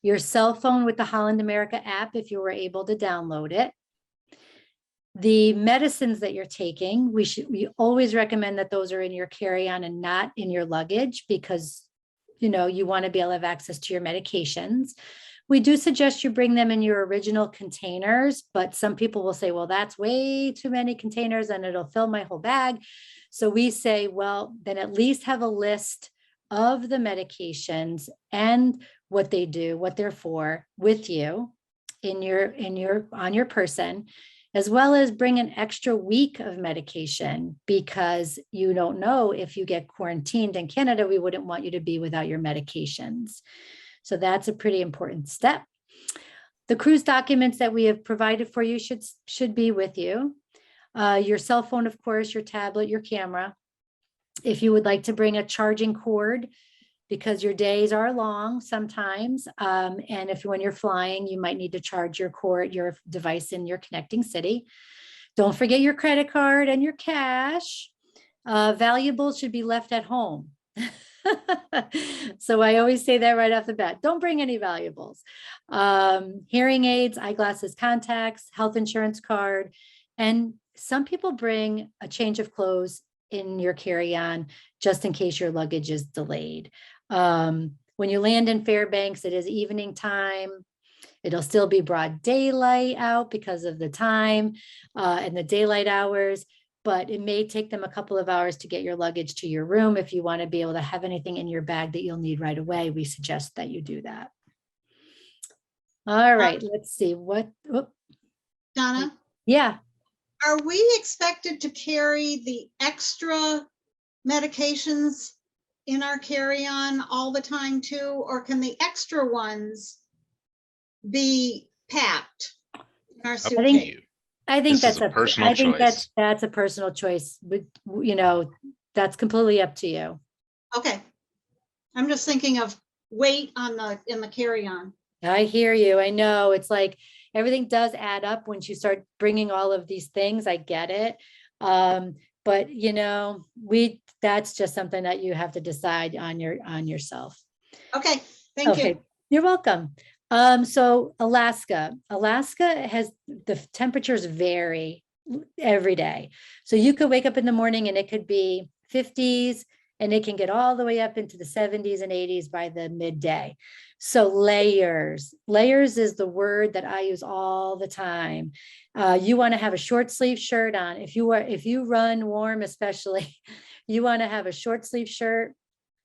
Your cell phone with the Holland America app, if you were able to download it. The medicines that you're taking, we always recommend that those are in your carry-on and not in your luggage because, you want to be able to have access to your medications. We do suggest you bring them in your original containers, but some people will say, well, that's way too many containers and it'll fill my whole bag. So we say, well, then at least have a list of the medications and what they do, what they're for with you on your person, as well as bring an extra week of medication because you don't know if you get quarantined in Canada, we wouldn't want you to be without your medications. So that's a pretty important step. The cruise documents that we have provided for you should be with you. Your cell phone, of course, your tablet, your camera. If you would like to bring a charging cord, because your days are long sometimes. And when you're flying, you might need to charge your device in your connecting city. Don't forget your credit card and your cash. Valuables should be left at home. So I always say that right off the bat, don't bring any valuables. Hearing aids, eyeglasses, contacts, health insurance card. And some people bring a change of clothes in your carry-on just in case your luggage is delayed. When you land in Fairbanks, it is evening time. It'll still be broad daylight out because of the time and the daylight hours, but it may take them a couple of hours to get your luggage to your room. If you want to be able to have anything in your bag that you'll need right away, we suggest that you do that. All right, let's see Donna, yeah. are we expected to carry the extra medications in our carry-on all the time too, or can the extra ones be packed in our Up to suitcase? you. I think This is that's a personal I think choice. that's a personal choice, but that's completely up to you. Okay, I'm just thinking of weight in the carry-on. I hear you. I know it's like everything does add up once you start bringing all of these things. I get it. But that's just something that you have to decide on yourself. Okay, thank you. You're welcome. So Alaska has the temperatures vary every day. So you could wake up in the morning and it could be 50s and it can get all the way up into the 70s and 80s by the midday. So layers is the word that I use all the time. You want to have a short sleeve shirt on. If you run warm, especially, you want to have a short sleeve shirt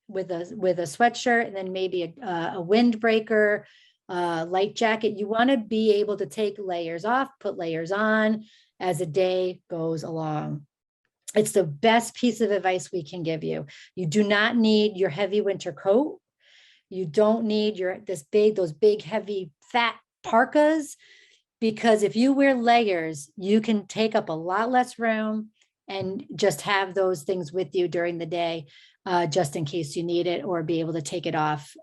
with a sweatshirt, and then maybe a windbreaker, light jacket. You want to be able to take layers off, put layers on as the day goes along. It's the best piece of advice we can give you. You do not need your heavy winter coat. You don't need those big, heavy, fat parkas, because if you wear layers, you can take up a lot less room and just have those things with you during the day, just in case you need it, or be able to take it off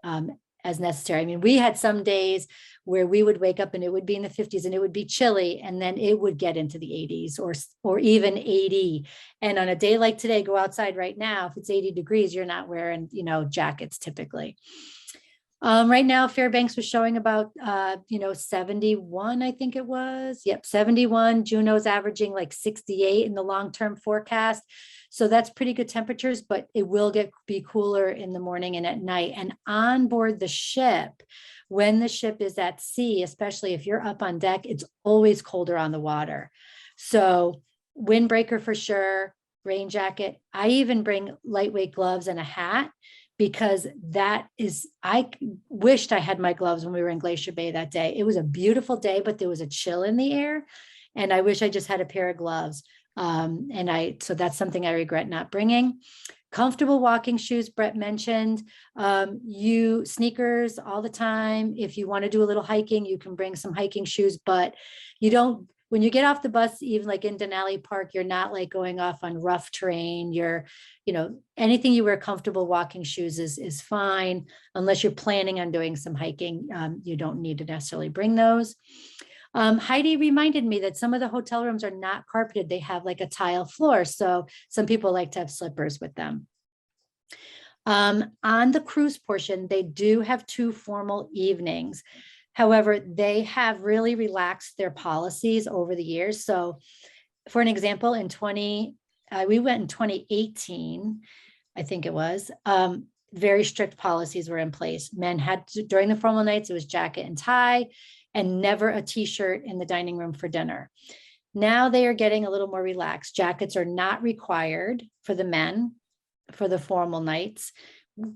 as necessary. I mean, we had some days where we would wake up and it would be in the 50s and it would be chilly, and then it would get into the 80s or even 80. And on a day like today, go outside right now, if it's 80 degrees, you're not wearing, jackets typically. Right now, Fairbanks was showing about, 71, I think it was. Yep, 71. Juneau's averaging like 68 in the long-term forecast. So that's pretty good temperatures, but it will be cooler in the morning and at night. And on board the ship, when the ship is at sea, especially if you're up on deck, it's always colder on the water. So windbreaker for sure, rain jacket. I even bring lightweight gloves and a hat, because I wished I had my gloves when we were in Glacier Bay that day. It was a beautiful day, but there was a chill in the air, and I wish I just had a pair of gloves. So that's something I regret not bringing. Comfortable walking shoes, Brett mentioned. Sneakers all the time. If you want to do a little hiking, you can bring some hiking shoes, but when you get off the bus, even like in Denali Park, you're not like going off on rough terrain. Anything you wear comfortable walking shoes is fine, unless you're planning on doing some hiking. You don't need to necessarily bring those. Heidi reminded me that some of the hotel rooms are not carpeted. They have like a tile floor. So some people like to have slippers with them. On the cruise portion, they do have 2 formal evenings. However, they have really relaxed their policies over the years. So for an example, we went in 2018, I think it was, very strict policies were in place. Men had to, during the formal nights, it was jacket and tie, and never a t-shirt in the dining room for dinner. Now they are getting a little more relaxed. Jackets are not required for the men for the formal nights.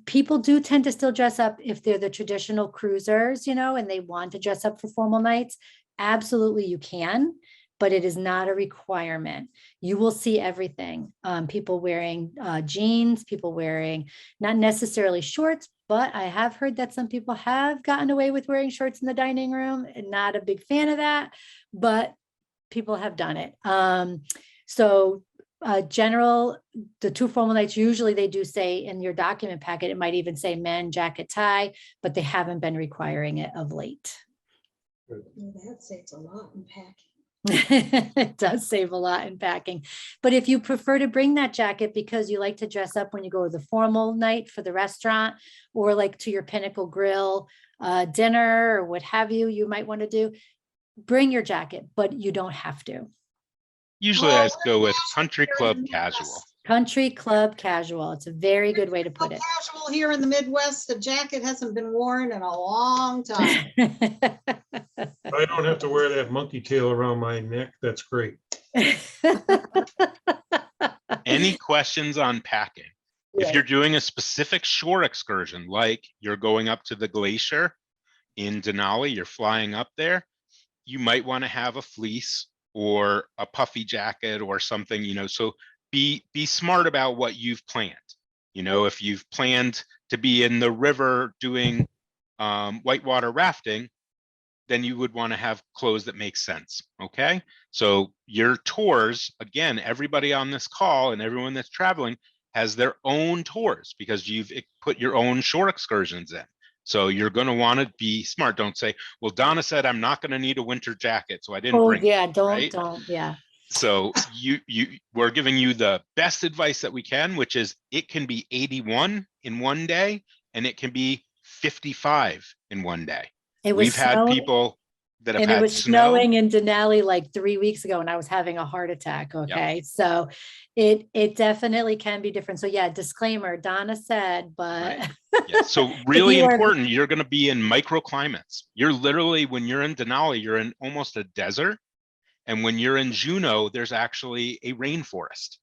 People do tend to still dress up if they're the traditional cruisers, and they want to dress up for formal nights. Absolutely, you can, but it is not a requirement. You will see everything. People wearing jeans, people wearing not necessarily shorts, but I have heard that some people have gotten away with wearing shorts in the dining room, and not a big fan of that, but people have done it. The 2 formal nights, usually they do say in your document packet, it might even say men, jacket, tie, but they haven't been requiring it of late. That saves a lot in packing. It does save a lot in packing. But if you prefer to bring that jacket because you like to dress up when you go to the formal night for the restaurant, or like to your Pinnacle Grill dinner or what have you, you might want to do, bring your jacket, but you don't have to. Usually I go with country club casual. Country club casual. It's a very good way to put it. Casual here in the Midwest, a jacket hasn't been worn in a long time. I don't have to wear that monkey tail around my neck. That's great. Any questions on packing? Yeah. If you're doing a specific shore excursion, like you're going up to the glacier in Denali, you're flying up there, you might want to have a fleece or a puffy jacket or something, so be smart about what you've planned. If you've planned to be in the river doing whitewater rafting, then you would want to have clothes that make sense. Okay. So your tours, again, everybody on this call and everyone that's traveling has their own tours because you've put your own shore excursions in. So you're going to want to be smart. Don't say, well, Donna said I'm not going to need a winter jacket, so I didn't bring it, right? Don't. Yeah. So we're giving you the best advice that we can, which is it can be 81 in one day and it can be 55 in one day. We've had people that have And it had was snow. snowing in Denali like 3 weeks ago and I was having a heart attack. Okay. So it definitely can be different. So yeah, disclaimer, Donna said, but Right. Yeah. So really you are- important, you're going to be in microclimates. You're literally, when you're in Denali, you're in almost a desert. And when you're in Juneau, there's actually a rainforest.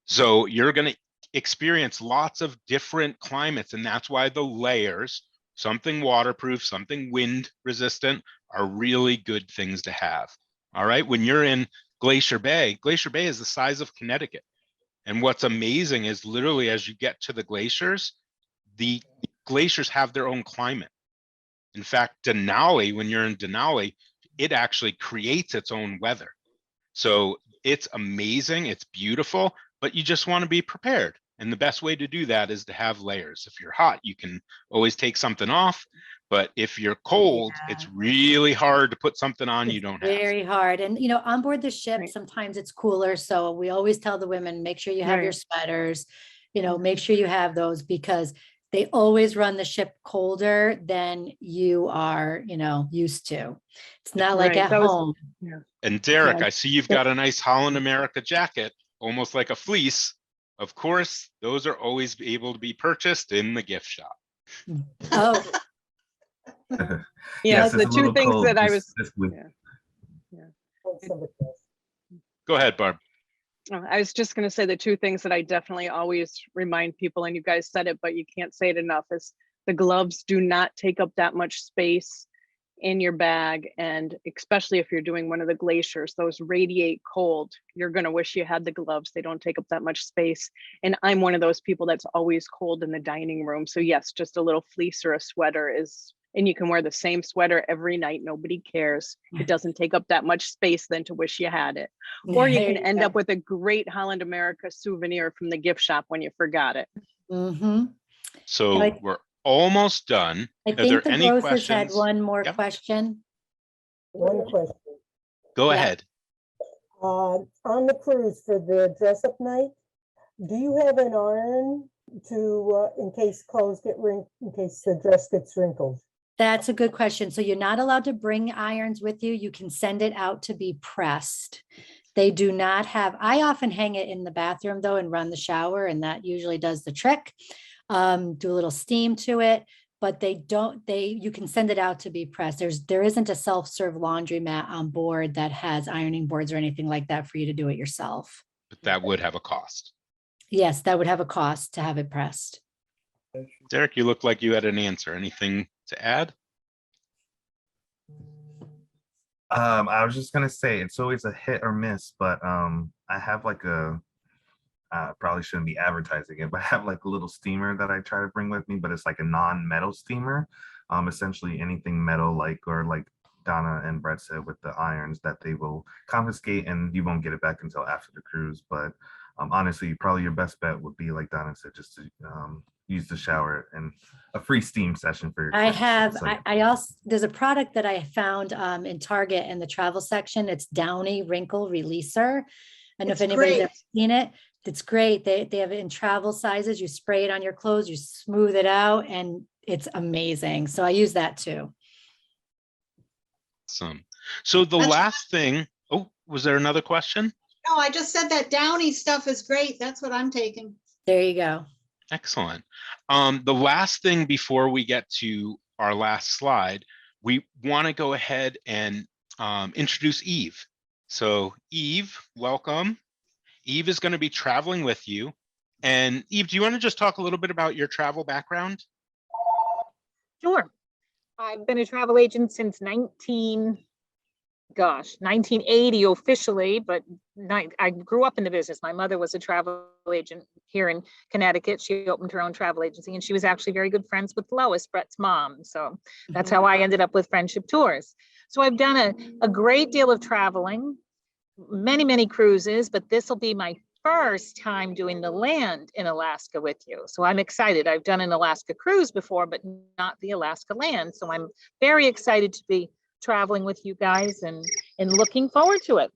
So you're going to experience lots of different climates. And that's why the layers, something waterproof, something wind resistant, are really good things to have. All right. When you're in Glacier Bay is the size of Connecticut. And what's amazing is literally as you get to the glaciers have their own climate. In fact, Denali, when you're in Denali, it actually creates its own weather. So it's amazing. It's beautiful, but you just want to be prepared. And the best way to do that is to have layers. If you're hot, you can always take something off. But if you're cold, it's really hard to put something on you don't have. very hard. And, you know, on board the ship, Right. sometimes it's cooler. So we always tell the women, make sure you have your Right. sweaters, you know, make sure you have those because they always run the ship colder than you are, you know, used to. It's not like Right, at that was- home. And Derek, Yeah. I see you've got a nice Holland America jacket, almost like a fleece. Of course, those are always able to be purchased in the gift shop. Oh, Yes, Yes, it's the a two little things cold that I this- was, this week. Somebody else. Go ahead, Barb. I was just gonna say the two things that I definitely always remind people, and you guys said it, but you can't say it enough, is the gloves do not take up that much space in your bag. And especially if you're doing one of the glaciers, those radiate cold, you're gonna wish you had the gloves. They don't take up that much space. And I'm one of those people that's always cold in the dining room. So yes, just a little fleece or a sweater is, and you can wear the same sweater every night. Nobody cares. It doesn't take up that much space than to wish you had it. Or you there can end go. up with a great Holland America souvenir from the gift shop when you forgot it. Mhm. So I- we're almost done. I Are think there the any grocers had questions? one more Yep. question. One question. Go Yeah. ahead. On the cruise for the dress up night, do you have an iron to, in case clothes get wrinkled, in case the dress gets wrinkled? That's a good question. So you're not allowed to bring irons with you. You can send it out to be pressed. They do not have, I often hang it in the bathroom though and run the shower and that usually does the trick. Do a little steam to it, but you can send it out to be pressed. There isn't a self-serve laundromat on board that has ironing boards or anything like that for you to do it yourself. But that would have a cost. Yes, that would have a cost to have it pressed. Derek, you look like you had an answer. Anything to add? I was just gonna say it's always a hit or miss, but I have like probably shouldn't be advertising it, but I have like a little steamer that I try to bring with me, but it's like a non-metal steamer. Essentially anything metal, like Donna and Brett said with the irons, that they will confiscate and you won't get it back until after the cruise. But honestly, probably your best bet would be, like Donna said, just to use the shower and a free steam session for your I kids. have, It's like- I also, there's a product that I found in Target in the travel section. It's Downy Wrinkle Releaser. I don't know if It's anybody's great. ever seen it. It's great. They have it in travel sizes. You spray it on your clothes, you smooth it out, and it's amazing. So I use that too. Some. So the That's- last thing, oh, was there another question? No, I just said that Downy stuff is great. That's what I'm taking. There you go. Excellent. The last thing before we get to our last slide, we want to go ahead and introduce Eve. So Eve, welcome. Eve is going to be traveling with you. And Eve, do you want to just talk a little bit about your travel background? Sure. I've been a travel agent since 1980 officially, but I grew up in the business. My mother was a travel agent here in Connecticut. She opened her own travel agency and she was actually very good friends with Lois, Brett's mom. So that's how I ended up with Friendship Tours. So I've done a great deal of traveling, many cruises, but this will be my first time doing the land in Alaska with you. So I'm excited. I've done an Alaska cruise before, but not the Alaska land. So I'm very excited to be traveling with you guys and looking forward to it.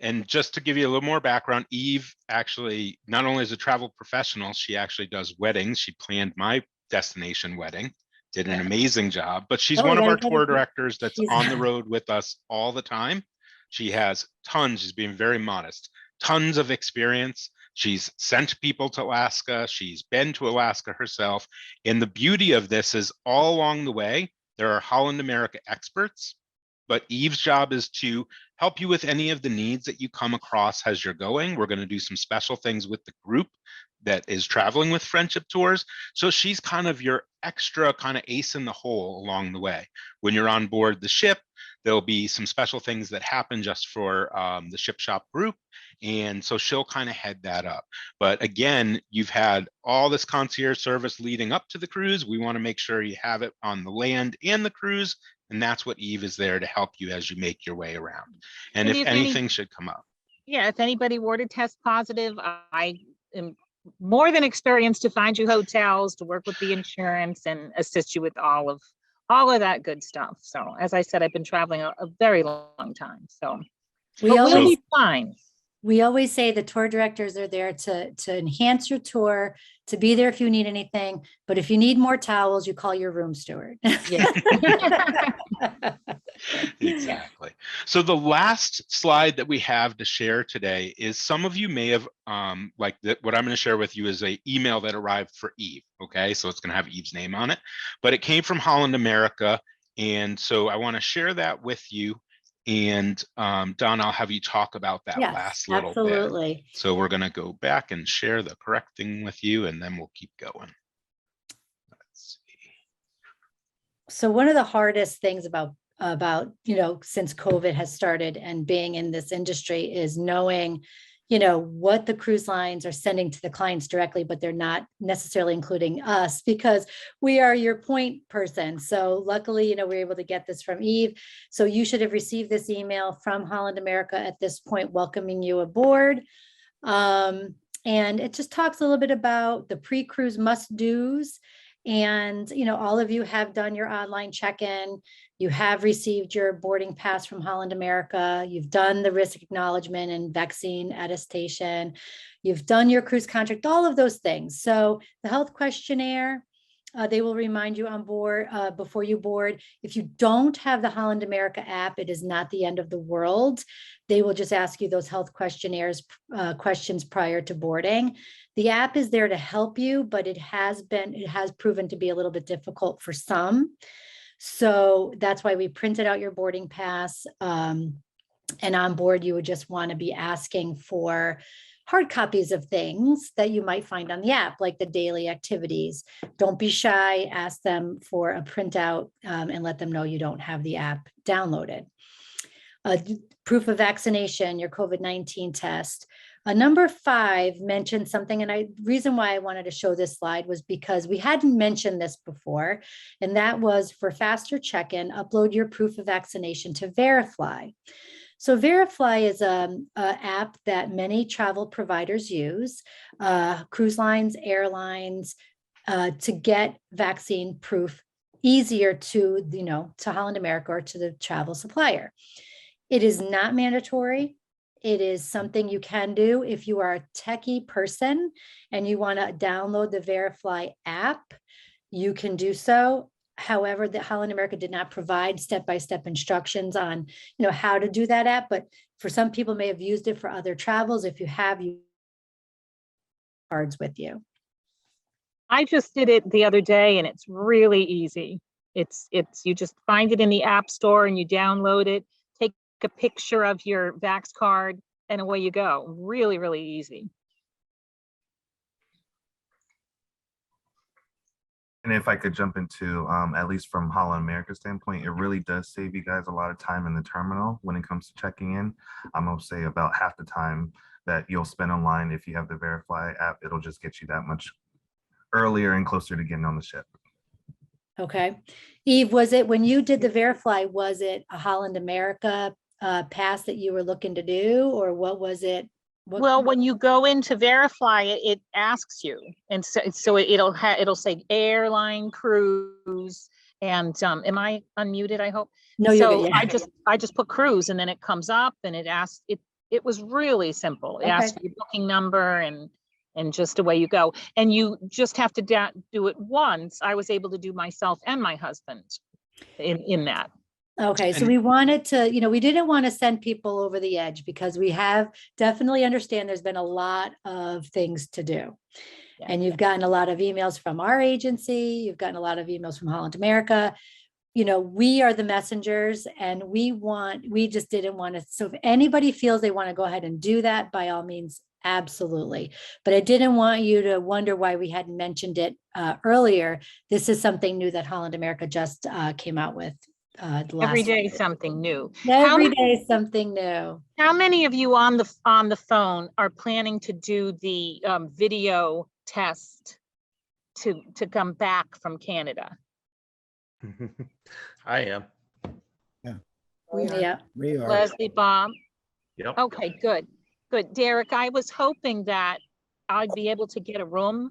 And just to give you a little more background, Eve actually, not only is a travel professional, she actually does weddings. She planned my destination wedding. did an amazing job, but she's Oh, one of yeah, our you gotta tour do- directors that's she's- on the road with us all the time. She has tons, she's being very modest, tons of experience. She's sent people to Alaska. She's been to Alaska herself. And the beauty of this is all along the way, there are Holland America experts, but Eve's job is to help you with any of the needs that you come across as you're going. We're going to do some special things with the group that is traveling with Friendship Tours. So she's kind of your extra kind of ace in the hole along the way. When you're on board the ship, there'll be some special things that happen just for the ship shop group. And so she'll kind of head that up. But again, you've had all this concierge service leading up to the cruise. We want to make sure you have it on the land and the cruise. And that's what Eve is there to help you as you make your way around. And if anything should come up. Yeah, if anybody were to test positive, I am more than experienced to find you hotels, to work with the insurance and assist you with all of that good stuff. So as I said, I've been traveling a very long time. So we'll be fine. We always say the tour directors are there to enhance your tour, to be there if you need anything. But if you need more towels, you call your room steward. Yeah. Exactly. So the last slide that we have to share today is some of you may have what I'm going to share with you is an email that arrived for Eve. Okay, so it's going to have Eve's name on it, but it came from Holland America, and so I want to share that with you. And Don, I'll have you talk about that last little bit. So we're going to go back and share the correct thing with you, and then we'll keep going. Let's see. So one of the hardest things about since COVID has started and being in this industry is knowing what the cruise lines are sending to the clients directly, but they're not necessarily including us because we are your point person. So luckily, we're able to get this from Eve. So you should have received this email from Holland America at this point, welcoming you aboard. And it just talks a little bit about the pre-cruise must-dos. And, all of you have done your online check-in. You have received your boarding pass from Holland America. You've done the risk acknowledgement and vaccine attestation. You've done your cruise contract, all of those things. So the health questionnaire, they will remind you on board before you board. If you don't have the Holland America app, it is not the end of the world. They will just ask you those health questionnaires, questions prior to boarding. The app is there to help you, but it has proven to be a little bit difficult for some. So that's why we printed out your boarding pass. And on board, you would just want to be asking for hard copies of things that you might find on the app, like the daily activities. Don't be shy, ask them for a printout and let them know you don't have the app downloaded. Proof of vaccination, your COVID-19 test. Number 5 mentioned something, and reason why I wanted to show this slide was because we hadn't mentioned this before, and that was for faster check-in, upload your proof of vaccination to Verifly. So Verifly is an app that many travel providers use, cruise lines, airlines, to get vaccine proof easier to Holland America or to the travel supplier. It is not mandatory. It is something you can do if you are a techie person and you want to download the Verifly app, you can do so. However, the Holland America did not provide step-by-step instructions on, how to do that app, but for some people may have used it for other travels. If you have, you cards with you. I just did it the other day and it's really easy. It's you just find it in the app store and you download it, take a picture of your Vax card, and away you go. Really, really easy. And if I could jump into, at least from Holland America's standpoint, it really does save you guys a lot of time in the terminal when it comes to checking in. I'm gonna say about half the time that you'll spend online, if you have the Verifly app, it'll just get you that much earlier and closer to getting on the ship. Okay. Eve, was it when you did the Verifly, was it a Holland America pass that you were looking to do, or what was it? Well, when you go into Verifly, it asks you, and so it'll say airline, cruise, and am I unmuted? I hope. No, so you're good, yeah. I just put cruise, and then it comes up, and it asks it. It was really simple. It asks your booking number and and just away you go. And you just have to do it once. I was able to do myself and my husband in that. Okay, so And- we wanted to, we didn't want to send people over the edge because we have definitely understand there's been a lot of things to do. Yeah. And you've gotten a lot of emails from our agency, you've gotten a lot of emails from Holland America. We are the messengers and we just didn't want to. So if anybody feels they want to go ahead and do that, by all means, absolutely. But I didn't want you to wonder why we hadn't mentioned it earlier. This is something new that Holland America just came out with. Every day something new. Every day something new. How many of you on the phone are planning to do the video test to come back from Canada? I am. Yeah. We are. Leslie, Bob? Yep. Okay, good. Derek, I was hoping that I'd be able to get a room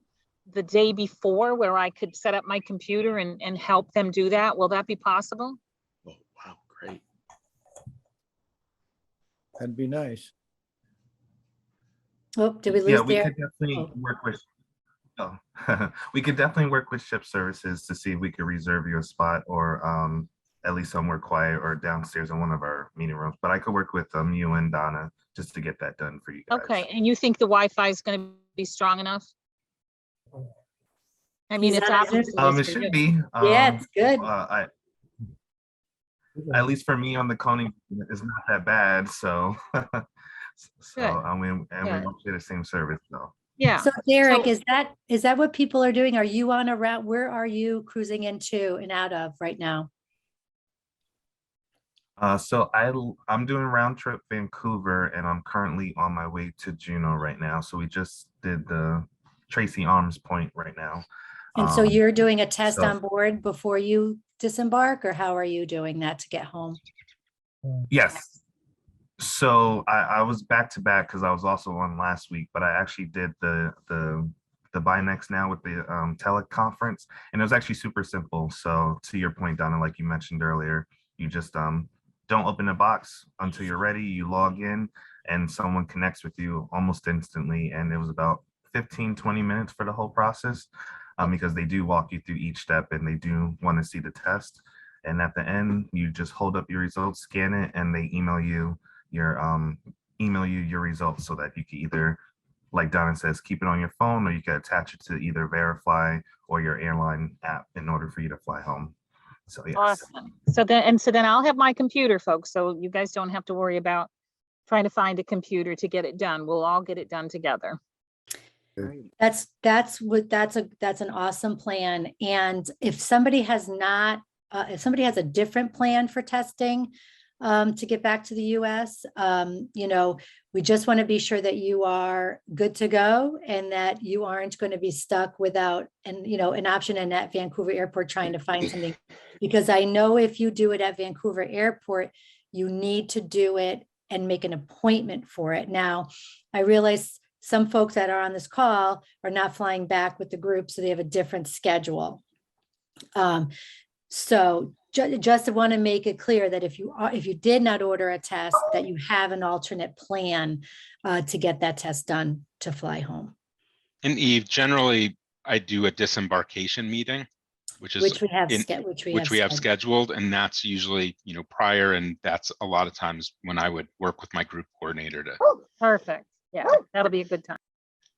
the day before where I could set up my computer and help them do that. Will that be possible? Oh, wow, great. That'd be nice. Oh, did we lose Yeah, we there? could definitely work with. Oh, we could definitely work with ship services to see if we could reserve you a spot or at least somewhere quiet or downstairs in one of our meeting rooms. But I could work with you and Donna just to get that done for you guys. Okay, and you think the Wi-Fi is going to be strong enough? I mean, He's it's on his- obviously. It should be. Yeah, it's good. At least for me on the Coney, it's not that bad. So, Good. I mean, and we Good. don't share the same service, though. Yeah. So Derek, So- is that what people are doing? Are you on a route? Where are you cruising into and out of right now? So I'm doing round trip Vancouver, and I'm currently on my way to Juneau right now. So we just did the Tracy Arms Point right now. And so you're doing a test so- on board before you disembark, or how are you doing that to get home? Yes. So I was back to back because I was also on last week, but I actually did the Buy Next Now with the teleconference, and it was actually super simple. So to your point, Donna, like you mentioned earlier, you just don't open the box until you're ready. You log in and someone connects with you almost instantly. And it was about 15-20 minutes for the whole process because they do walk you through each step and they do want to see the test. And at the end, you just hold up your results, scan it, and they email you your results so that you can either, like Donna says, keep it on your phone, or you can attach it to either Verify or your airline app in order for you to fly home. So yes. Awesome. So then I'll have my computer, folks. So you guys don't have to worry about trying to find a computer to get it done. We'll all get it done together. That's an awesome plan. And if somebody has a different plan for testing to get back to the US, we just want to be sure that you are good to go and that you aren't going to be stuck without an option in at Vancouver Airport trying to find something. Because I know if you do it at Vancouver Airport, you need to do it and make an appointment for it. Now, I realize some folks that are on this call are not flying back with the group, so they have a different schedule. So just want to make it clear that if you did not order a test, that you have an alternate plan to get that test done to fly home. And Eve, generally, I do a disembarkation meeting, which we have scheduled, and that's usually prior, and that's a lot of times when I would work with my group coordinator to. Perfect. Yeah, that'll be a good time.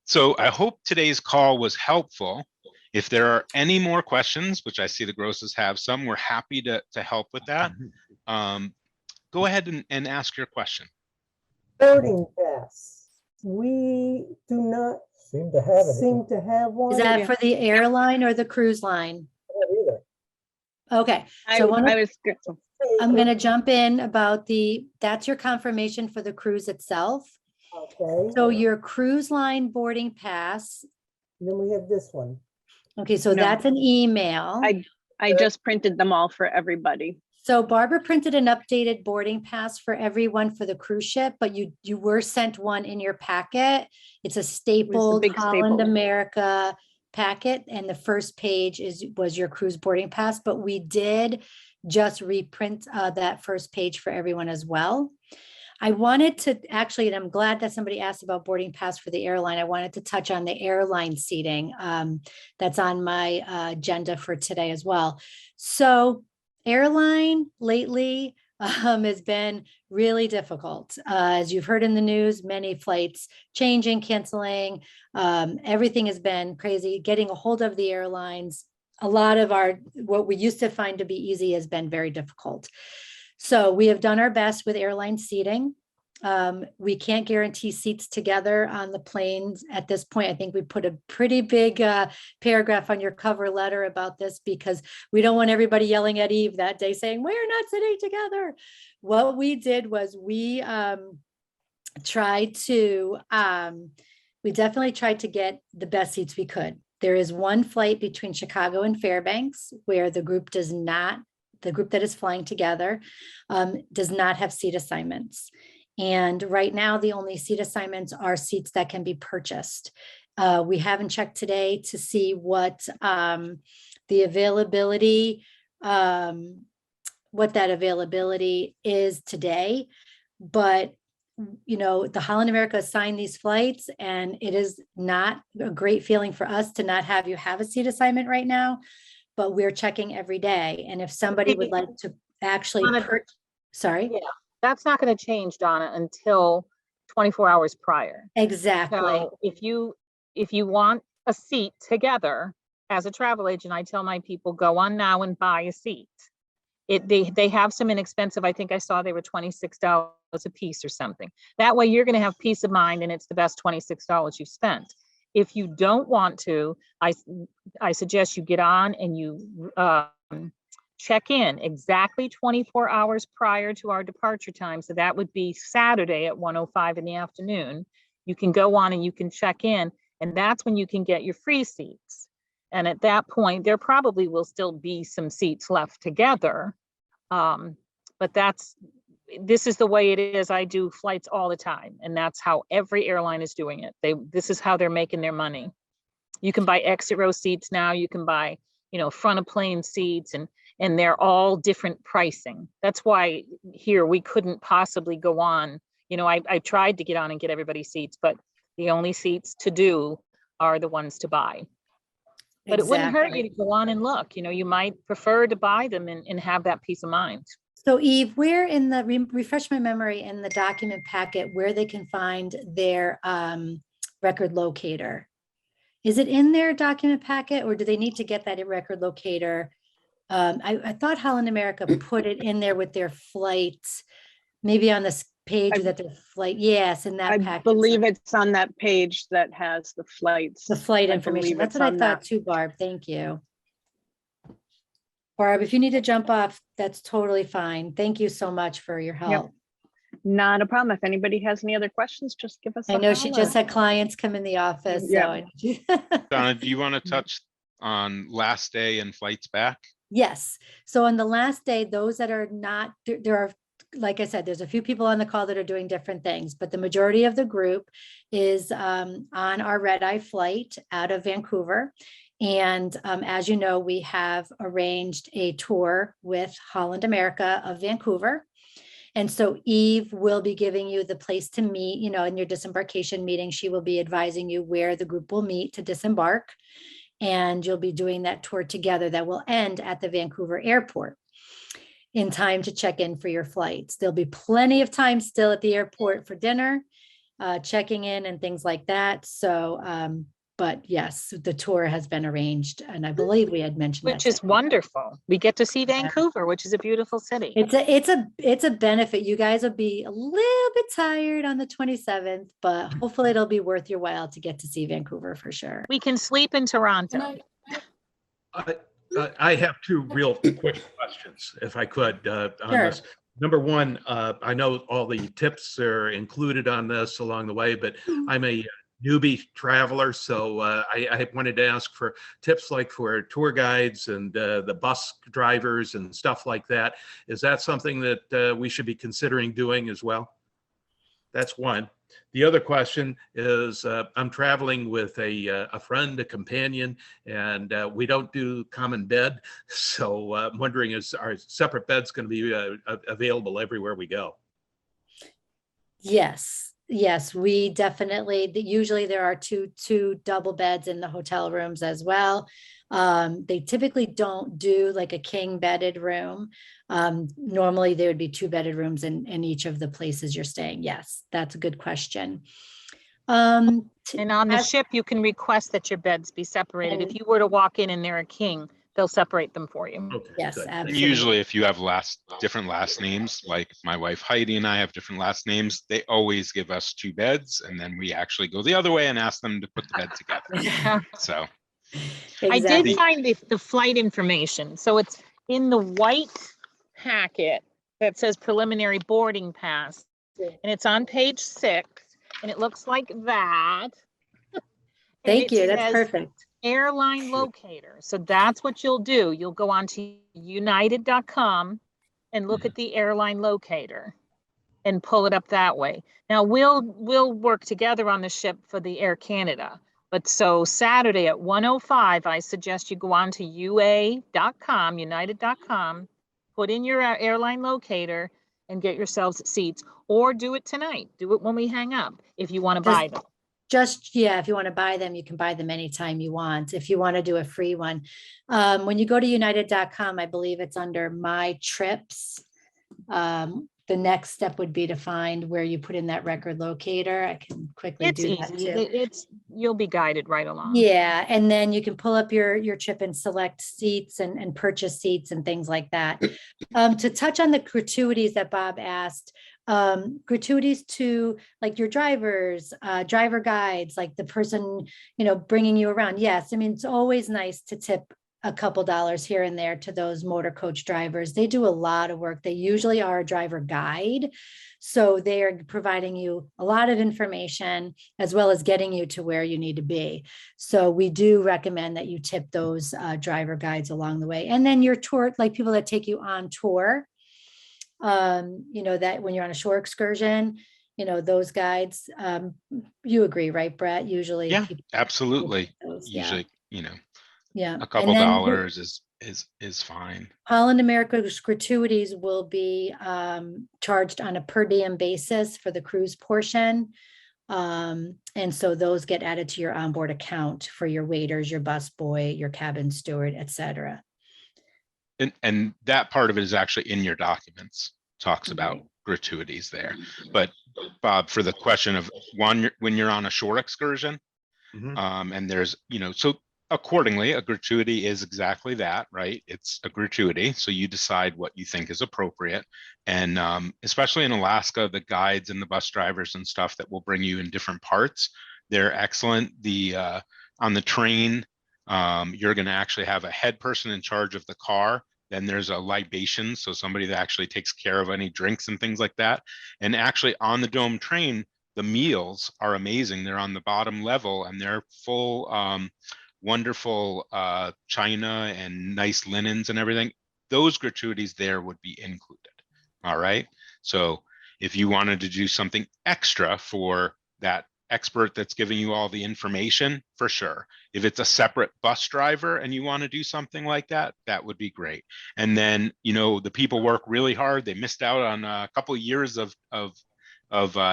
So I hope today's call was helpful. If there are any more questions, which I see the Grosses have some, we're happy to help with that. Go ahead and ask your question. Boarding pass. We do not seem to have one. Is that for the airline or the cruise line? Okay, so I'm going to jump in about that's your confirmation for the cruise itself. Okay. So your cruise line boarding pass. Then we have this one. Okay, so No. that's an email. I just printed them all for everybody. So Barbara printed an updated boarding pass for everyone for the cruise ship, but you were sent one in your packet. It's a stapled big Holland staple. America packet, and the first page was your cruise boarding pass, but we did just reprint that first page for everyone as well. I wanted to actually, and I'm glad that somebody asked about boarding pass for the airline. I wanted to touch on the airline seating. That's on my agenda for today as well. So airline lately has been really difficult. As you've heard in the news, many flights changing, canceling. Everything has been crazy. Getting a hold of the airlines, a lot of what we used to find to be easy has been very difficult. So we have done our best with airline seating. We can't guarantee seats together on the planes at this point. I think we put a pretty big paragraph on your cover letter about this because we don't want everybody yelling at Eve that day saying, we're not sitting together. What we did was we definitely tried to get the best seats we could. There is one flight between Chicago and Fairbanks where the group that is flying together does not have seat assignments. And right now, the only seat assignments are seats that can be purchased. We haven't checked today to see what the availability, what that availability is today. But, you know, the Holland America assigned these flights, and it is not a great feeling for us to not have you have a seat assignment right now. But we're checking every day. And if somebody would like to actually, sorry. Yeah, that's not going to change, Donna, until 24 hours prior. Exactly. So if you want a seat together as a travel agent, I tell my people, go on now and buy a seat. They have some inexpensive, I think I saw they were $26 a piece or something. That way you're going to have peace of mind and it's the best $26 you've spent. If you don't want to, I suggest you get on and you check in exactly 24 hours prior to our departure time. So that would be Saturday at 1:05 in the afternoon. You can go on and you can check in, and that's when you can get your free seats. And at that point, there probably will still be some seats left together. But this is the way it is. I do flights all the time, and that's how every airline is doing it. This is how they're making their money. You can buy exit row seats now. You can buy, front of plane seats, and they're all different pricing. That's why here we couldn't possibly go on. I tried to get on and get everybody seats, but the only seats to do are the ones to buy. But it wouldn't hurt you to go on and look. You might prefer to buy them and have that peace of mind. So Eve, where in the, refresh my memory, in the document packet where they can find their record locator? Is it in their document packet, or do they need to get that record locator? I thought Holland America put it in there with their flights, maybe on this page that their flight, yes, in that packet. I believe it's on that page that has the flights. The flight information. That's what I thought too, Barb. Thank you. Barb, if you need to jump off, that's totally fine. Thank you so much for your help. Yep. Not a problem. If anybody has any other questions, just give us a I know holler. she just had clients come in the office. Yeah. So Donna, do you want to touch on last day and flights back? Yes. So on the last day, those that are not, there are, like I said, there's a few people on the call that are doing different things, but the majority of the group is on our red-eye flight out of Vancouver. And as you know, we have arranged a tour with Holland America of Vancouver. And so Eve will be giving you the place to meet, in your disembarkation meeting. She will be advising you where the group will meet to disembark. And you'll be doing that tour together that will end at the Vancouver airport in time to check in for your flights. There'll be plenty of time still at the airport for dinner, checking in and things like that. So, but yes, the tour has been arranged, and I believe we had mentioned that. Which is wonderful. We get to see Vancouver, which is a beautiful city. It's a benefit. You guys will be a little bit tired on the 27th, but hopefully it'll be worth your while to get to see Vancouver for sure. We can sleep in Toronto. I have two real quick questions, if I could, on this. Number one, I know all the tips are included on this along the way, but I'm a newbie traveler, so I wanted to ask for tips like for tour guides and the bus drivers and stuff like that. Is that something that we should be considering doing as well? That's one. The other question is, I'm traveling with a friend, a companion, and we don't do common bed. So I'm wondering, is our separate beds going to be available everywhere we go? Yes, yes, we definitely, usually there are two double beds in the hotel rooms as well. They typically don't do like a king bedded room. Normally there would be two bedded rooms in each of the places you're staying. Yes, that's a good question. And on the as- ship, you can request that your beds be separated. If And- you were to walk in and they're a king, they'll separate them for you. Okay. Yes, good. And absolutely. usually if you have different last names, like my wife Heidi and I have different last names, they always give us two beds, and then we actually go the other way and ask them to put the bed together. So I did Exactly. find the flight information. So it's in the white packet that says preliminary boarding pass. And it's on page 6, and it looks like that. And Thank it you. That's says perfect. airline locator. So that's what you'll do. You'll go on to united.com and look at the airline locator and pull it up that way. Now we'll work together on the ship for the Air Canada. But so Saturday at 1:05, I suggest you go on to UA.com, united.com, put in your airline locator and get yourselves seats, or do it tonight. Do it when we hang up if you want to buy them. Yeah, if you want to buy them, you can buy them anytime you want. If you want to do a free one. When you go to united.com, I believe it's under my trips. The next step would be to find where you put in that record locator. I can quickly It's do that easy. too. You'll be guided right along. Yeah, and then you can pull up your trip and select seats and purchase seats and things like that. To touch on the gratuities that Bob asked, gratuities to like your drivers, driver guides, like the person, bringing you around. Yes, I mean, it's always nice to tip a couple dollars here and there to those motor coach drivers. They do a lot of work. They usually are a driver guide. So they are providing you a lot of information as well as getting you to where you need to be. So we do recommend that you tip those driver guides along the way. And then your tour, like people that take you on tour, that when you're on a shore excursion, those guides, you agree, right, Brett? Usually. yeah, people absolutely. those, Usually, yeah. a couple And then dollars is fine. Holland America's gratuities will be charged on a per diem basis for the cruise portion. And so those get added to your onboard account for your waiters, your busboy, your cabin steward, et cetera. And that part of it is actually in your documents, talks about Right. gratuities there. But Bob, for the question of when you're on a shore excursion, Mhm. and there's, so accordingly, a gratuity is exactly that, right? It's a gratuity. So you decide what you think is appropriate. And especially in Alaska, the guides and the bus drivers and stuff that will bring you in different parts, they're excellent. On the train, you're going to actually have a head person in charge of the car. Then there's a libation, so somebody that actually takes care of any drinks and things like that. And actually on the Dome train, the meals are amazing. They're on the bottom level and they're full, wonderful china and nice linens and everything. Those gratuities there would be included. All right. So if you wanted to do something extra for that expert that's giving you all the information, for sure. If it's a separate bus driver and you want to do something like that, that would be great. And then, the people work really hard. They missed out on a couple of years of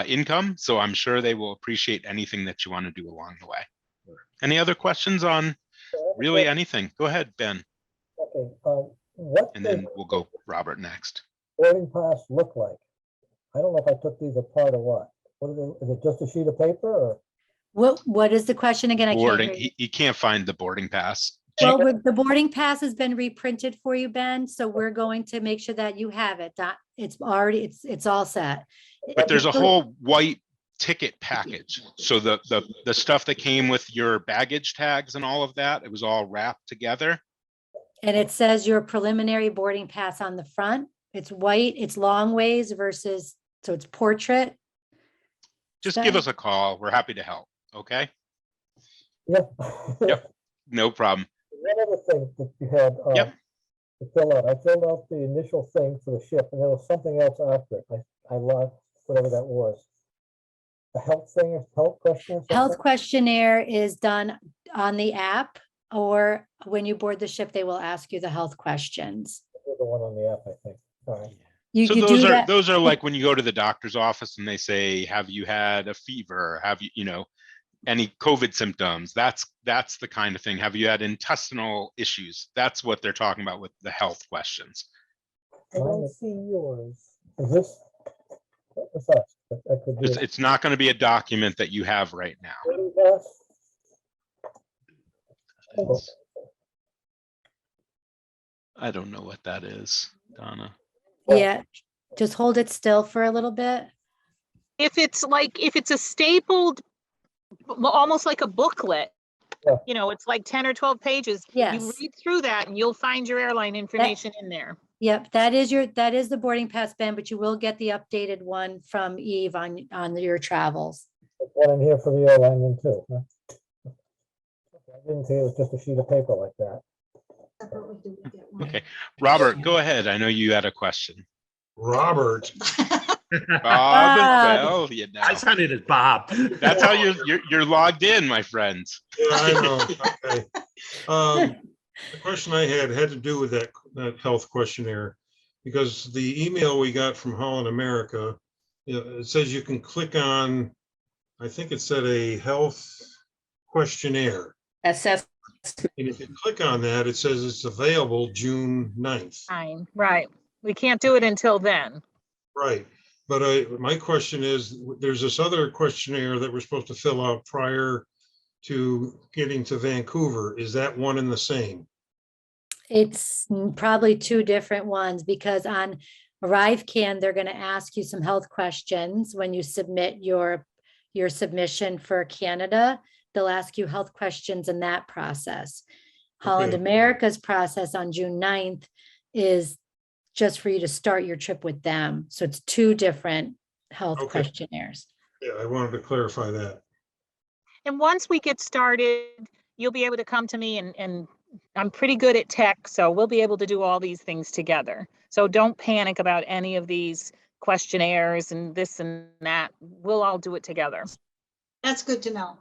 income. So I'm sure they will appreciate anything that you want to do along the way. Any other questions on really anything? Go ahead, Ben. Okay, what And does then we'll go Robert next. boarding pass look like? I don't know if I took these apart or what. Is it just a sheet of paper or? What is the question again? I can't Boarding, hear you. he can't find the boarding pass. Well, the boarding pass has been reprinted for you, Ben, so we're going to make sure that you have it. It's already, it's all set. But there's a whole white ticket package. So the stuff that came with your baggage tags and all of that, it was all wrapped together. And it says your preliminary boarding pass on the front. It's white, it's long ways versus, so it's portrait. Just give us a call. We're happy to help. Okay. Yeah. Yep. No problem. One other thing that you had Yep. to fill out. I filled out the initial thing for the ship, and there was something else after it. I lost whatever that was. A health thing, a health question. Health questionnaire is done on the app, or when you board the ship, they will ask you the health questions. The one on the app, I think. All right. You So could those do are that. those are like when you go to the doctor's office and they say, have you had a fever? Have you, any COVID symptoms? That's the kind of thing. Have you had intestinal issues? That's what they're talking about with the health questions. I don't see yours. Is this? What's that? That could be. It's not going to be a document that you have right now. I don't know what that is, Donna. Yeah, just hold it still for a little bit. If it's a stapled, almost like a booklet, Yeah. it's like 10 or 12 pages. Yes. You read through that and you'll find your airline information in there. Yep, that is the boarding pass, Ben, but you will get the updated one from Eve on your travels. One in here for the airline then too. Huh? I didn't see it was just a sheet of paper like that. Okay, Robert, go ahead. I know you had a question. Robert. Bob, you know. I signed it as Bob. That's how you're logged in, my friends. Yeah, I know. Okay. The question I had to do with that health questionnaire, because the email we got from Holland America, it says you can click on, I think it said a health questionnaire. Assess. And if you click on that, it says it's available June 9th. Fine, right. We can't do it until then. Right. But my question is, there's this other questionnaire that we're supposed to fill out prior to getting to Vancouver. Is that one and the same? It's probably two different ones because on ArriveCan, they're going to ask you some health questions when you submit your submission for Canada. They'll ask you health questions in that process. Holland Okay. America's process on June 9th is just for you to start your trip with them. So it's two different health Okay. questionnaires. Yeah, I wanted to clarify that. And once we get started, you'll be able to come to me and I'm pretty good at tech, so we'll be able to do all these things together. So don't panic about any of these questionnaires and this and that. We'll all do it together. That's good to know.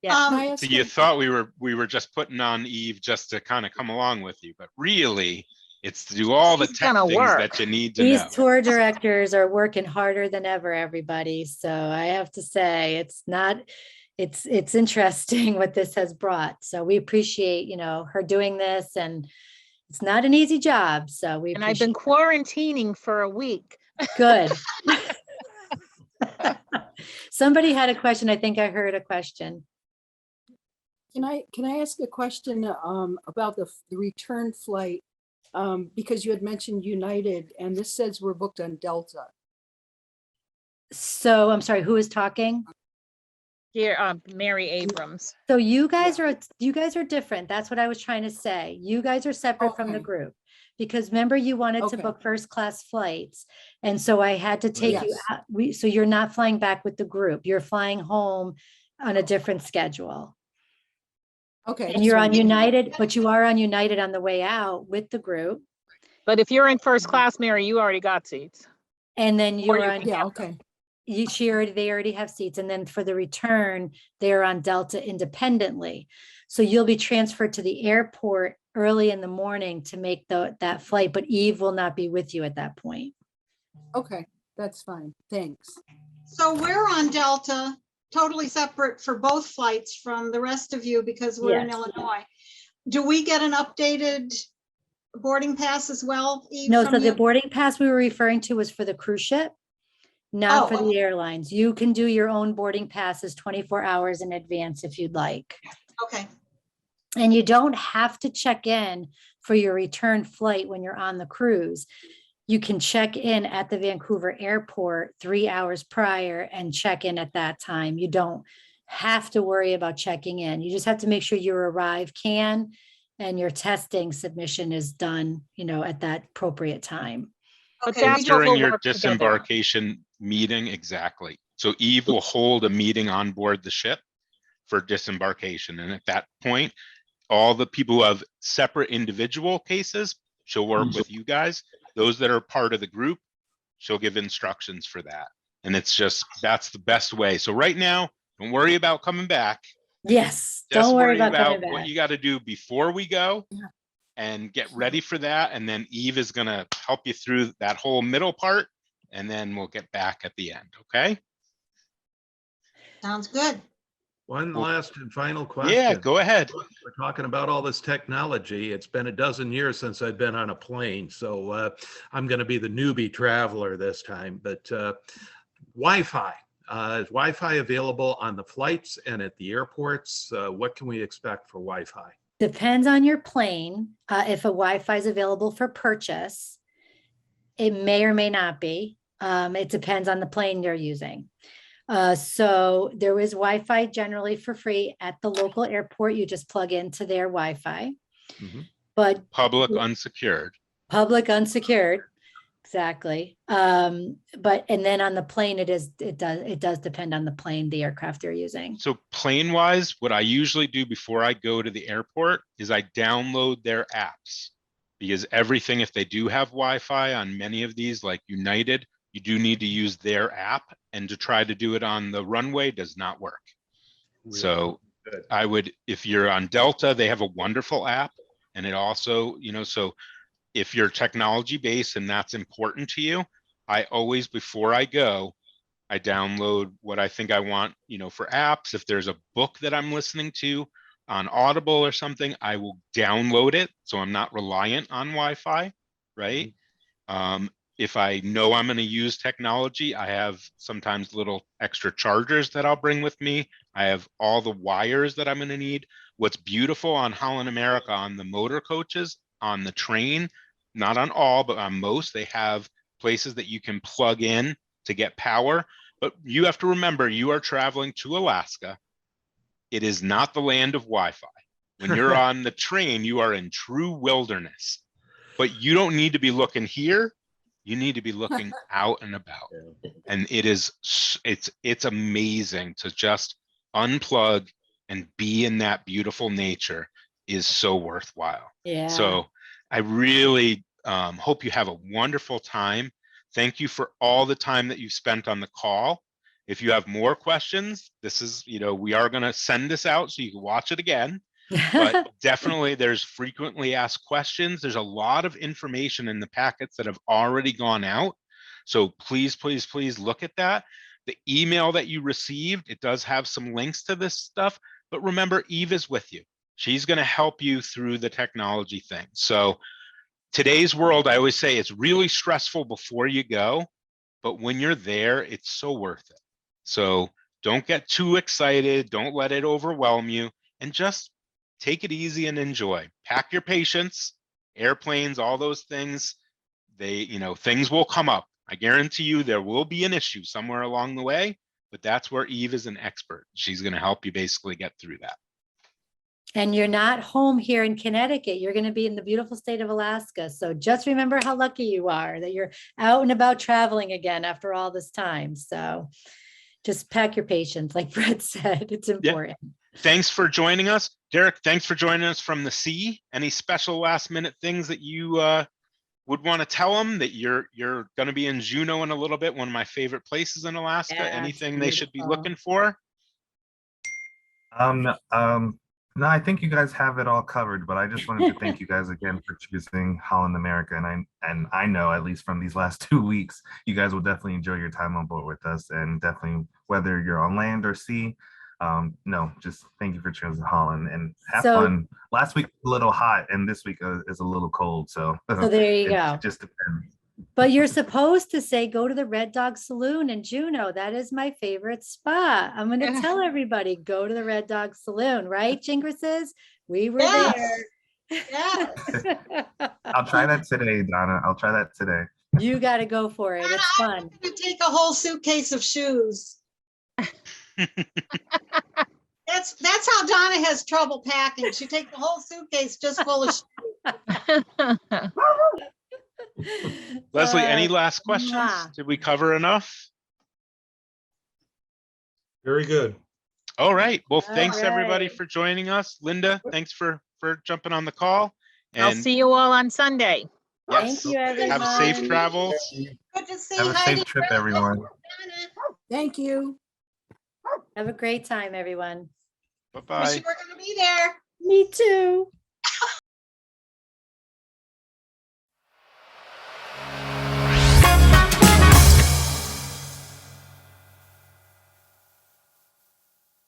Yeah. So you thought we were just putting on Eve just to kind of come along with you, but really it's to do all the She's tech gonna things work. that you need to These know. tour directors are working harder than ever, everybody. So I have to say, it's interesting what this has brought. So we appreciate, her doing this, and it's not an easy job. So we And I've been quarantining for a week. good. Somebody had a question. I think I heard a question. Can I ask a question about the return flight? Because you had mentioned United, and this says we're booked on Delta. So I'm sorry, who is talking? Here, Mary Abrams. So you guys are different. That's what I was trying to say. You guys are separate from the Okay. group. Because remember, you wanted to Okay. book first class flights. And so I had to take you Yes. out. So you're not flying back with the group. You're flying home on a different schedule. Okay. And just you're on wanted to- United, but you are on United on the way out with the group. But if you're in first class, Mary, you already got seats. And then Or you're you on, can- Yeah, okay. they already have seats. And then for the return, they're on Delta independently. So you'll be transferred to the airport early in the morning to make that flight, but Eve will not be with you at that point. Okay, that's fine. Thanks. So we're on Delta, totally separate for both flights from the rest of you because we're in Yes. Illinois. Do we get an updated boarding pass as well, Eve, No, from so the you? boarding pass we were referring to was for the cruise ship, not for Oh, the airlines. You can do your own boarding passes 24 hours in advance if you'd like. Okay, And you don't have to check in for your return flight when you're on the cruise. You can check in at the Vancouver airport 3 hours prior and check in at that time. You don't have to worry about checking in. You just have to make sure your ArriveCan and your testing submission is done, at that appropriate time. But okay. that's we what During we'll your work together on. disembarkation meeting, exactly. So Eve will hold a meeting on board the ship for disembarkation. And at that point, all the people who have separate individual cases, she'll work with you guys. Those that are part of the group, she'll give instructions for that. And that's the best way. So right now, don't worry about coming back. Yes, Just don't worry worry about coming about what back. you got to do before we go. Yeah. and get ready for that. And then Eve is going to help you through that whole middle part, and then we'll get back at the end. Okay. Sounds good. One last and final Yeah, question. go ahead. We're talking about all this technology. It's been a dozen years since I've been on a plane, so I'm going to be the newbie traveler this time. But Wi-Fi, is Wi-Fi available on the flights and at the airports? What can we expect for Wi-Fi? Depends on your plane. If a Wi-Fi is available for purchase, it may or may not be. It depends on the plane you're using. So there is Wi-Fi generally for free at the local airport. You just plug into their Wi-Fi. But Public unsecured. public unsecured, exactly. But and then on the plane, it does depend on the plane, the aircraft they're using. So plane wise, what I usually do before I go to the airport is I download their apps, because everything, if they do have Wi-Fi on many of these, like United, you do need to use their app, and to try to do it on the runway does not work. Really? So Good. I would, if you're on Delta, they have a wonderful app, and it also, so if you're technology based and that's important to you, I always, before I go, I download what I think I want, for apps. If there's a book that I'm listening to on Audible or something, I will download it, so I'm not reliant on Wi-Fi, right? If I know I'm going to use technology, I have sometimes little extra chargers that I'll bring with me. I have all the wires that I'm going to need. What's beautiful on Holland America, on the motor coaches, on the train, not on all, but on most, they have places that you can plug in to get power. But you have to remember, you are traveling to Alaska. It is not the land of Wi-Fi. When you're on the train, you are in true wilderness. But you don't need to be looking here. You need to be looking out and about. And it's amazing to just unplug and be in that beautiful nature is so worthwhile. Yeah. So I really hope you have a wonderful time. Thank you for all the time that you've spent on the call. If you have more questions, this is, we are going to send this out so you can watch it again. But definitely there's frequently asked questions. There's a lot of information in the packets that have already gone out. So please, please, please look at that. The email that you received, it does have some links to this stuff, but remember, Eve is with you. She's going to help you through the technology thing. So today's world, I always say, it's really stressful before you go, but when you're there, it's so worth it. So don't get too excited. Don't let it overwhelm you, and just take it easy and enjoy. Pack your patience. Airplanes, all those things, things will come up. I guarantee you there will be an issue somewhere along the way, but that's where Eve is an expert. She's going to help you basically get through that. And you're not home here in Connecticut. You're going to be in the beautiful state of Alaska. So just remember how lucky you are that you're out and about traveling again after all this time. So just pack your patience, like Brett said. It's important. Yeah. Thanks for joining us. Derek, thanks for joining us from the sea. Any special last minute things that you would want to tell them, that you're going to be in Juneau in a little bit, one of my favorite places in Alaska? Yeah, anything they should be beautiful. looking for? No, I think you guys have it all covered, but I just wanted to thank you guys again for choosing Holland America. And I know, at least from these last 2 weeks, you guys will definitely enjoy your time on board with us, and definitely whether you're on land or sea. No, just thank you for choosing Holland, and have fun. Last week was a little hot, and this week is a little cold. So there you go. It just depends. But you're supposed to say, go to the Red Dog Saloon in Juneau. That is my favorite spot. I'm going to tell everybody, go to the Red Dog Saloon, right, Jingresses? We were there. Yes. I'll try that today, Donna. I'll try that today. You got to go for it. It's fun. I'm gonna take a whole suitcase of shoes. That's how Donna has trouble packing. She takes the whole suitcase just full of shoes. Leslie, any last questions? Did we cover enough? Very good. All right. Well, thanks right. everybody for joining us. Linda, thanks for jumping on the call. And I'll see you all on Sunday. yes, Thank you, everyone. have safe travels. Good to see Have a Heidi. safe trip, everyone. Thank you. Have a great time, everyone. Bye-bye. We're gonna be there. Me too.